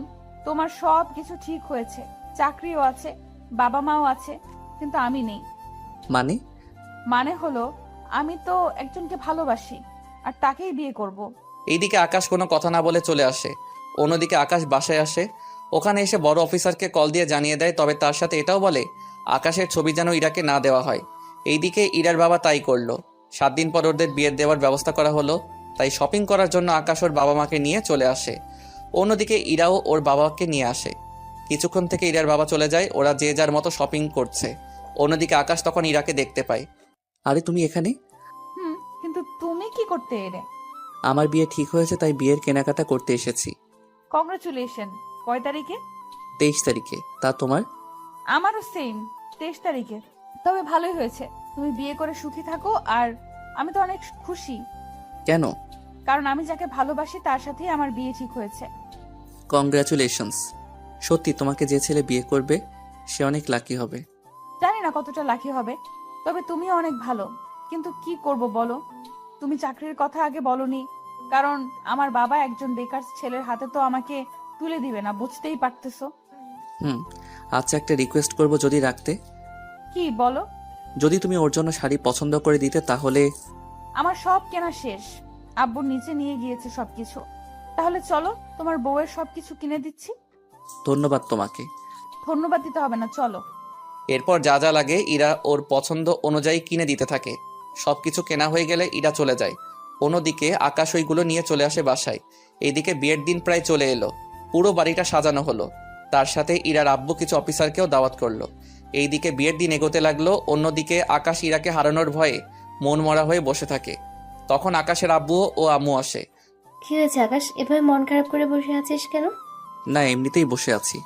তোমার সব কিছু ঠিক হয়েছে, চাকরিও আছে, বাবা মাও আছে, কিন্তু আমি নেই। মানে? মানে হলো আমি তো একজনকে ভালোবাসি আর তাকেই বিয়ে করব। এইদিকে আকাশ কোনো কথা না বলে চলে আসে। অন্যদিকে আকাশ বাসায় আসে। ওখানে এসে বড় অফিসারকে কল দিয়ে জানিয়ে দেয়, তবে তার সাথে এটাও বলে আকাশের ছবি যেন ইরাকে না দেওয়া হয়। এইদিকে ইরার বাবা তাই করলো। 7 দিন পর ওদের বিয়ের দেওয়ার ব্যবস্থা করা হলো। তাই শপিং করার জন্য আকাশ ওর বাবা মাকে নিয়ে চলে আসে। অন্যদিকে ইরাও ওর বাবাকে নিয়ে আসে। কিছুক্ষণ থেকে ইরার বাবা চলে যায়। ওরা যে যার মতো শপিং করছে। অন্যদিকে আকাশ তখন ইরাকে দেখতে পায়। আরে তুমি এখানে? কিন্তু তুমি কি করতে এলে? আমার বিয়ে ঠিক হয়েছে তাই বিয়ের কেনাকাটা করতে এসেছি। কংগ্রাচুলেশন। কয় তারিখে? 23 তারিখে। তা তোমার? আমারও সেম, 23 তারিখে। তবে ভালোই হয়েছে, তুমি বিয়ে করে সুখী থাকো। আর আমি তো অনেক খুশি, কেন? কারণ আমি যাকে ভালোবাসি তার সাথেই আমার বিয়ে ঠিক হয়েছে। কংগ্রাচুলেশনস। সত্যি তোমাকে যে ছেলে বিয়ে করবে সে অনেক লাকি হবে। জানি না কতটা লাকি হবে, তবে তুমিও অনেক ভালো। কিন্তু কি করব বলো, তুমি চাকরির কথা আগে বলনি। কারণ আমার বাবা একজন বেকার ছেলের হাতে তো আমাকে তুলে দিবে না, বুঝতেই পারতেছো। আচ্ছা, একটা রিকোয়েস্ট করব যদি রাখতে। কি বলো? যদি তুমি ওর জন্য শাড়ি পছন্দ করে দিতে তাহলে। আমার সব কেনা শেষ, আব্বুর নিচে নিয়ে গিয়েছে সবকিছু। তাহলে চলো, তোমার বউয়ের সবকিছু কিনে দিচ্ছি। ধন্যবাদ তোমাকে। ধন্যবাদ দিতে হবে না, চলো। এরপর যা যা লাগে ইরা ওর পছন্দ অনুযায়ী কিনে দিতে থাকে। সবকিছু কেনা হয়ে গেলে ইরা চলে যায়। অন্যদিকে আকাশ ওইগুলো নিয়ে চলে আসে বাসায়। এইদিকে বিয়ের দিন প্রায় চলে এলো। পুরো বাড়িটা সাজানো হলো। তার সাথে ইরার আব্বু কিছু অফিসারকেও দাওয়াত করলো। এইদিকে বিয়ের দিন এগোতে লাগলো। অন্যদিকে আকাশ ইরাকে হারানোর ভয়ে মন মরা হয়ে বসে থাকে। তখন আকাশের আব্বু ও আম্মু আসে। কি হয়েছে আকাশ, এভাবে মন খারাপ করে বসে আছিস কেন? না, এমনিতেই বসে আছি।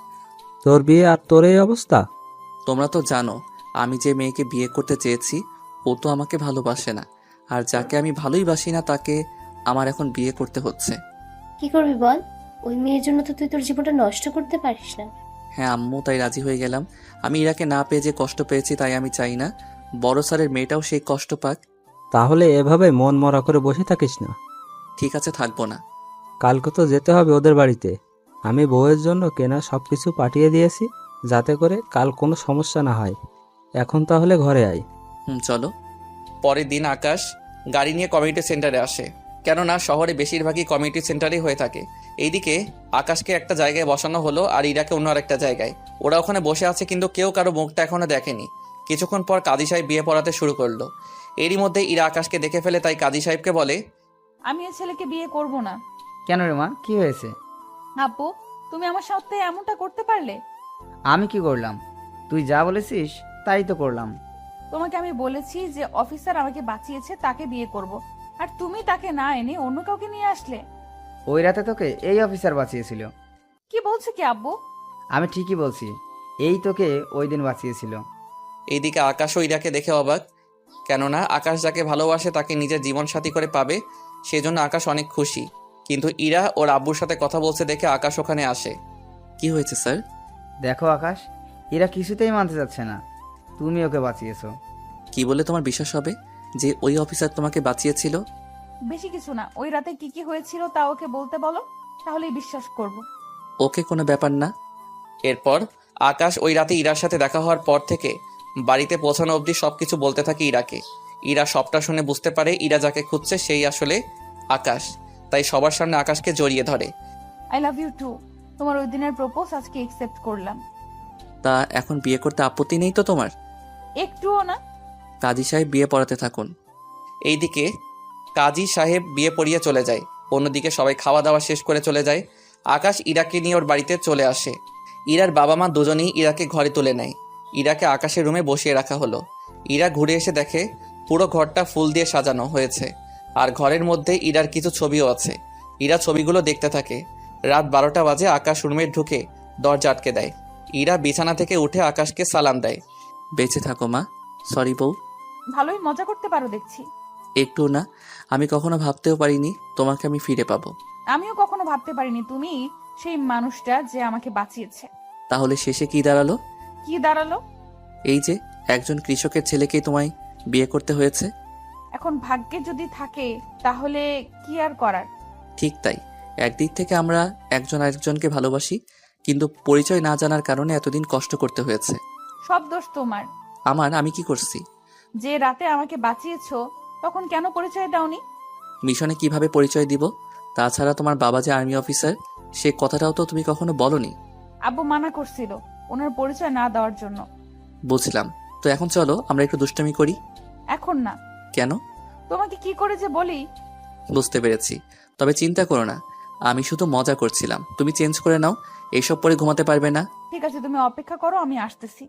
তোর বিয়ে আর তোর এই অবস্থা? তোমরা তো জানো আমি যে মেয়েকে বিয়ে করতে চেয়েছি ও তো আমাকে ভালোবাসে না। আর যাকে আমি ভালোই বাসি না তাকে আমার এখন বিয়ে করতে হচ্ছে। কি করবি বল? ওই মেয়ের জন্য তো তুই তোর জীবনটা নষ্ট করতে পারিস না। হ্যাঁ আম্মু, তাই রাজি হয়ে গেলাম। আমি ইরাকে না পেয়ে যে কষ্ট পেয়েছি তাই আমি চাই না বড় স্যারের মেয়েটাও সেই কষ্ট পাক। তাহলে এভাবে মন মরা করে বসে থাকিস না। ঠিক আছে, থাকবো না। কালকে তো যেতে হবে ওদের বাড়িতে। আমি বউয়ের জন্য কেনা সব কিছু পাঠিয়ে দিয়েছি, যাতে করে কাল কোনো সমস্যা না হয়। এখন তাহলে ঘরে আয়। চলো। পরের দিন আকাশ গাড়ি নিয়ে কমিউনিটি সেন্টারে আসে। কেননা শহরে বেশিরভাগই কমিউনিটি সেন্টারেই হয়ে থাকে। এইদিকে আকাশকে একটা জায়গায় বসানো হলো আর ইরাকে অন্য আরেকটা জায়গায়। ওরা ওখানে বসে আছে, কিন্তু কেউ কারো মুখটা এখনো দেখেনি। কিছুক্ষণ পর কাজী সাহেব বিয়ে পড়াতে শুরু করলো। এরই মধ্যে ইরা আকাশকে দেখে ফেলে, তাই কাজী সাহেবকে বলে, আমি এই ছেলেকে বিয়ে করব না। কেন রে মা, কি হয়েছে? আব্বু, তুমি আমার সাথে এমনটা করতে পারলে? আমি কি করলাম? তুই যা বলেছিস তাই তো করলাম। তোমাকে আমি বলেছি যে অফিসার আমাকে বাঁচিয়েছে তাকে বিয়ে করব, আর তুমি তাকে না এনে অন্য কাউকে নিয়ে আসলে। ওই রাতে তোকে এই অফিসার বাঁচিয়েছিল। কি বলছো কি আব্বু? আমি ঠিকই বলছি, এই তোকে ওই দিন বাঁচিয়েছিল। এইদিকে আকাশও ইরাকে দেখে অবাক। কেননা আকাশ যাকে ভালোবাসে তাকে নিজের জীবনসাথী করে পাবে, সেজন্য আকাশ অনেক খুশি। কিন্তু ইরা ওর আব্বুর সাথে কথা বলছে দেখে আকাশ ওখানে আসে। কি হয়েছে স্যার? দেখো আকাশ, এরা কিছুতেই মানতে যাচ্ছে না। তুমি ওকে বাঁচিয়েছো। কি বলে তোমার বিশ্বাস হবে যে ওই অফিসার তোমাকে বাঁচিয়েছিল? বেশি কিছু না, ওই রাতে কি কি হয়েছিল তা ওকে বলতে বলো, তাহলেই বিশ্বাস করব। ওকে কোনো ব্যাপার না। এরপর আকাশ ওই রাতে ইরার সাথে দেখা হওয়ার পর থেকে বাড়িতে পৌঁছানো অবধি সবকিছু বলতে থাকে ইরাকে। ইরা সবটা শুনে বুঝতে পারে ইরা যাকে খুঁজছে সেই আসলে আকাশ, তাই সবার সামনে আকাশকে জড়িয়ে ধরে। I love you too. তোমার ওই দিনের প্রপোজ আজকে একসেপ্ট করলাম। তা এখন বিয়ে করতে আপত্তি নেই তো তোমার? একটুও না। কাজী সাহেব বিয়ে পড়াতে থাকুন। এইদিকে কাজী সাহেব বিয়ে পড়িয়ে চলে যায়, অন্যদিকে সবাই খাওয়া দাওয়া শেষ করে চলে যায়। আকাশ ইরাকে নিয়ে ওর বাড়িতে চলে আসে। ইরার বাবা মা দুজনেই ইরাকে ঘরে তুলে নেয়। ইরাকে আকাশের রুমে বসিয়ে রাখা হলো। ইরা ঘুরে এসে দেখে পুরো ঘরটা ফুল দিয়ে সাজানো হয়েছে, আর ঘরের মধ্যে ইরার কিছু ছবিও আছে। ইরা ছবিগুলো দেখতে থাকে। রাত 12টা বাজে আকাশ রুমে ঢুকে দরজা আটকে দেয়। ইরা বিছানা থেকে উঠে আকাশকে সালাম দেয়। বেঁচে থাকো মা। সরি বউ। ভালোই মজা করতে পারো দেখছি। একটু না, আমি কখনো ভাবতেও পারিনি তোমাকে আমি ফিরে পাবো। আমিও কখনো ভাবতে পারিনি তুমি সেই মানুষটা যে আমাকে বাঁচিয়েছে। তাহলে শেষে কি দাঁড়ালো? কি দাঁড়ালো? এই যে একজন কৃষকের ছেলেকেই তোমায় বিয়ে করতে হয়েছে। এখন ভাগ্যে যদি থাকে তাহলে কি আর করার। ঠিক তাই, একদিক থেকে আমরা একজন আরেকজনকে ভালোবাসি, কিন্তু পরিচয় না জানার কারণে এতদিন কষ্ট করতে হয়েছে। সব দোষ তোমার। আমি কি করছি? যে রাতে আমাকে বাঁচিয়েছো তখন কেন পরিচয় দাওনি? মিশনে কিভাবে পরিচয় দিব? তাছাড়া তোমার বাবা যে আর্মি অফিসার, সে কথাটাও তো তুমি কখনো বলনি। আব্বু মানা করছিল ওনার পরিচয় না দেওয়ার জন্য। বুঝলাম, তো এখন চলো আমরা একটু দুষ্টামি করি। এখন না। কেন? তোমাকে কি করে যে বলি। বুঝতে পেরেছি, তবে চিন্তা করো না, আমি শুধু মজা করছিলাম। তুমি চেঞ্জ করে নাও, এইসব পরে ঘুমাতে পারবে না। ঠিক আছে, তুমি অপেক্ষা করো, আমি আসতেছি।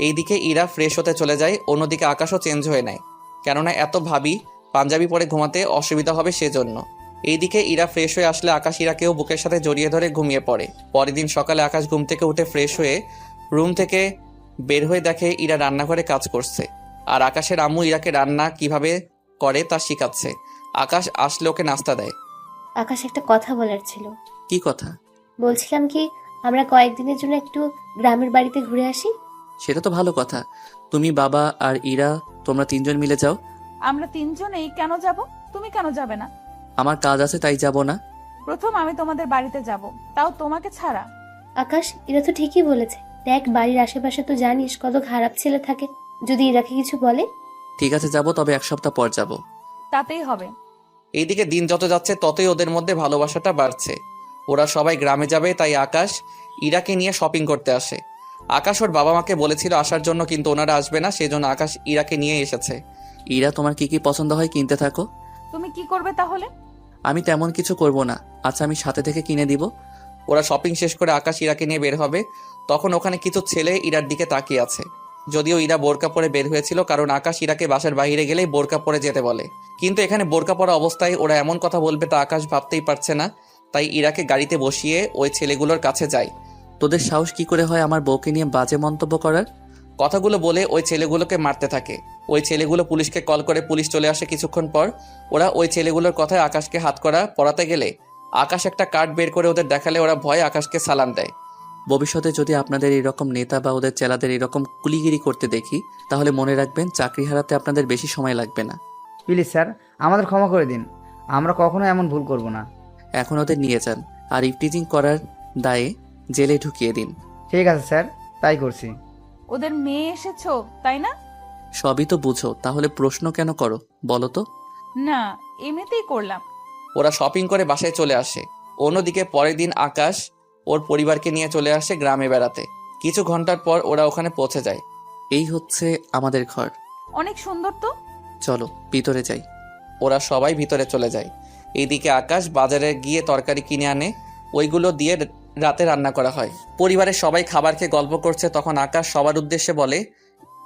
এইদিকে ইরা ফ্রেশ হতে চলে যায়, অন্যদিকে আকাশও চেঞ্জ হয়ে নেয়, কেননা এত ভাবি পাঞ্জাবি পরে ঘুমাতে অসুবিধা হবে সেজন্য। এইদিকে ইরা ফ্রেশ হয়ে আসলে আকাশ ইরাকেও বুকের সাথে জড়িয়ে ধরে ঘুমিয়ে পড়ে। পরের দিন সকালে আকাশ ঘুম থেকে উঠে ফ্রেশ হয়ে রুম থেকে বের হয়ে দেখে ইরা রান্নাঘরে কাজ করছে, আর আকাশের আম্মু ইরাকে রান্না কিভাবে করে তা শিখাচ্ছে। আকাশ আসলে ওকে নাস্তা দেয়। আকাশ, একটা কথা বলার ছিল। কি কথা? বলছিলাম কি, আমরা কয়েকদিনের জন্য একটু গ্রামের বাড়িতে ঘুরে আসি। সেটা তো ভালো কথা। তুমি, বাবা আর ইরা, তোমরা তিনজন মিলে যাও। আমরা তিনজনেই কেন যাব? তুমি কেন যাবে না? আমার কাজ আছে তাই যাব না। প্রথম আমি তোমাদের বাড়িতে যাব, তাও তোমাকে ছাড়া। আকাশ, এরা তো ঠিকই বলেছে। দেখ, বাড়ির আশেপাশে তো জানিস কত খারাপ ছেলে থাকে। যদি ইরাকে কিছু বলে? ঠিক আছে যাব, তবে এক সপ্তাহ পর যাব। তাতেই হবে। এইদিকে দিন যত যাচ্ছে ততই ওদের মধ্যে ভালোবাসাটা বাড়ছে। ওরা সবাই গ্রামে যাবে, তাই আকাশ ইরাকে নিয়ে শপিং করতে আসে। আকাশ ওর বাবা মাকে বলেছিল আসার জন্য, কিন্তু ওনারা আসবে না, সেজন্য আকাশ ইরাকে নিয়ে এসেছে। ইরা, তোমার কি কি পছন্দ হয় কিনতে থাকো। তুমি কি করবে তাহলে? আমি তেমন কিছু করব না। আচ্ছা, আমি সাথে থেকে কিনে দিব। ওরা শপিং শেষ করে আকাশ ইরাকে নিয়ে বের হবে, তখন ওখানে কিছু ছেলে ইরার দিকে তাকিয়ে আছে। যদিও ইরা বোরকা পরে বের হয়েছিল, কারণ আকাশ ইরাকে বাসার বাইরে গেলেই বোরকা পরে যেতে বলে। কিন্তু এখানে বোরকা পরা অবস্থায় ওরা এমন কথা বলবে তা আকাশ ভাবতেই পারছে না, তাই ইরাকে গাড়িতে বসিয়ে ওই ছেলেগুলোর কাছে যায়। তোদের সাহস কি করে হয় আমার বউকে নিয়ে বাজে মন্তব্য করার? কথাগুলো বলে ওই ছেলেগুলোকে মারতে থাকে। ওই ছেলেগুলো পুলিশকে কল করে, পুলিশ চলে আসে কিছুক্ষণ পর। ওরা ওই ছেলেগুলোর কথায় আকাশকে হাতকড়া পরাতে গেলে আকাশ একটা কার্ড বের করে ওদের দেখালে ওরা ভয়ে আকাশকে সালাম দেয়। ভবিষ্যতে যদি আপনাদের এরকম নেতা বা ওদের চেলাদের এরকম কুলিগিরি করতে দেখি, তাহলে মনে রাখবেন চাকরি হারাতে আপনাদের বেশি সময় লাগবে না। প্লিজ স্যার, আমাদের ক্ষমা করে দিন। আমরা কখনো এমন ভুল করব না। এখন ওদের নিয়ে যান, আর ইফটিজিং করার দায়ে জেলে ঢুকিয়ে দিন। ঠিক আছে স্যার, তাই করছি। ওদের মেয়ে এসেছো তাই না? সবই তো বুঝো, তাহলে প্রশ্ন কেন করো বলো তো? না, এমনিতেই করলাম। ওরা শপিং করে বাসায় চলে আসে। অন্যদিকে পরের দিন আকাশ ওর পরিবারকে নিয়ে চলে আসে গ্রামে বেড়াতে। কিছু ঘন্টার পর ওরা ওখানে পৌঁছে যায়। এই হচ্ছে আমাদের ঘর। অনেক সুন্দর তো। চলো ভিতরে যাই। ওরা সবাই ভিতরে চলে যায়। এইদিকে আকাশ বাজারে গিয়ে তরকারি কিনে আনে, ওইগুলো দিয়ে রাতে রান্না করা হয়। পরিবারের সবাই খাবার খেয়ে গল্প করছে, তখন আকাশ সবার উদ্দেশ্যে বলে,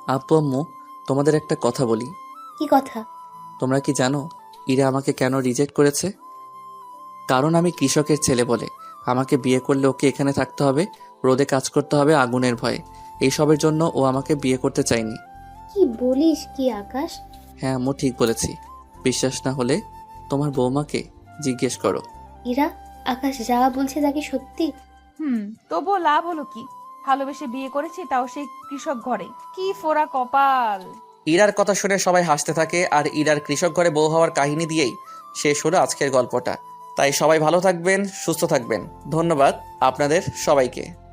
আব্বু আম্মু, তোমাদের একটা কথা বলি। কি কথা? তোমরা কি জানো ইরা আমাকে কেন রিজেক্ট করেছে? কারণ আমি কৃষকের ছেলে বলে। আমাকে বিয়ে করলে ওকে এখানে থাকতে হবে, রোদে কাজ করতে হবে আগুনের ভয়ে। এইসবের জন্য ও আমাকে বিয়ে করতে চায়নি। কি বলিস কি আকাশ? হ্যাঁ আম্মু, ঠিক বলেছি। বিশ্বাস না হলে তোমার বৌমাকে জিজ্ঞেস করো। ইরা, আকাশ যা বলছে তা কি সত্যি? তবুও লাভ হলো কি? ভালোবেসে বিয়ে করেছি, তাও সেই কৃষক ঘরে। কি ফোড়া কপাল। ইরার কথা শুনে সবাই হাসতে থাকে, আর ইরার কৃষক ঘরে বউ হওয়ার কাহিনী দিয়েই শেষ হলো আজকের গল্পটা। তাই সবাই ভালো থাকবেন, সুস্থ থাকবেন। ধন্যবাদ আপনাদের সবাইকে।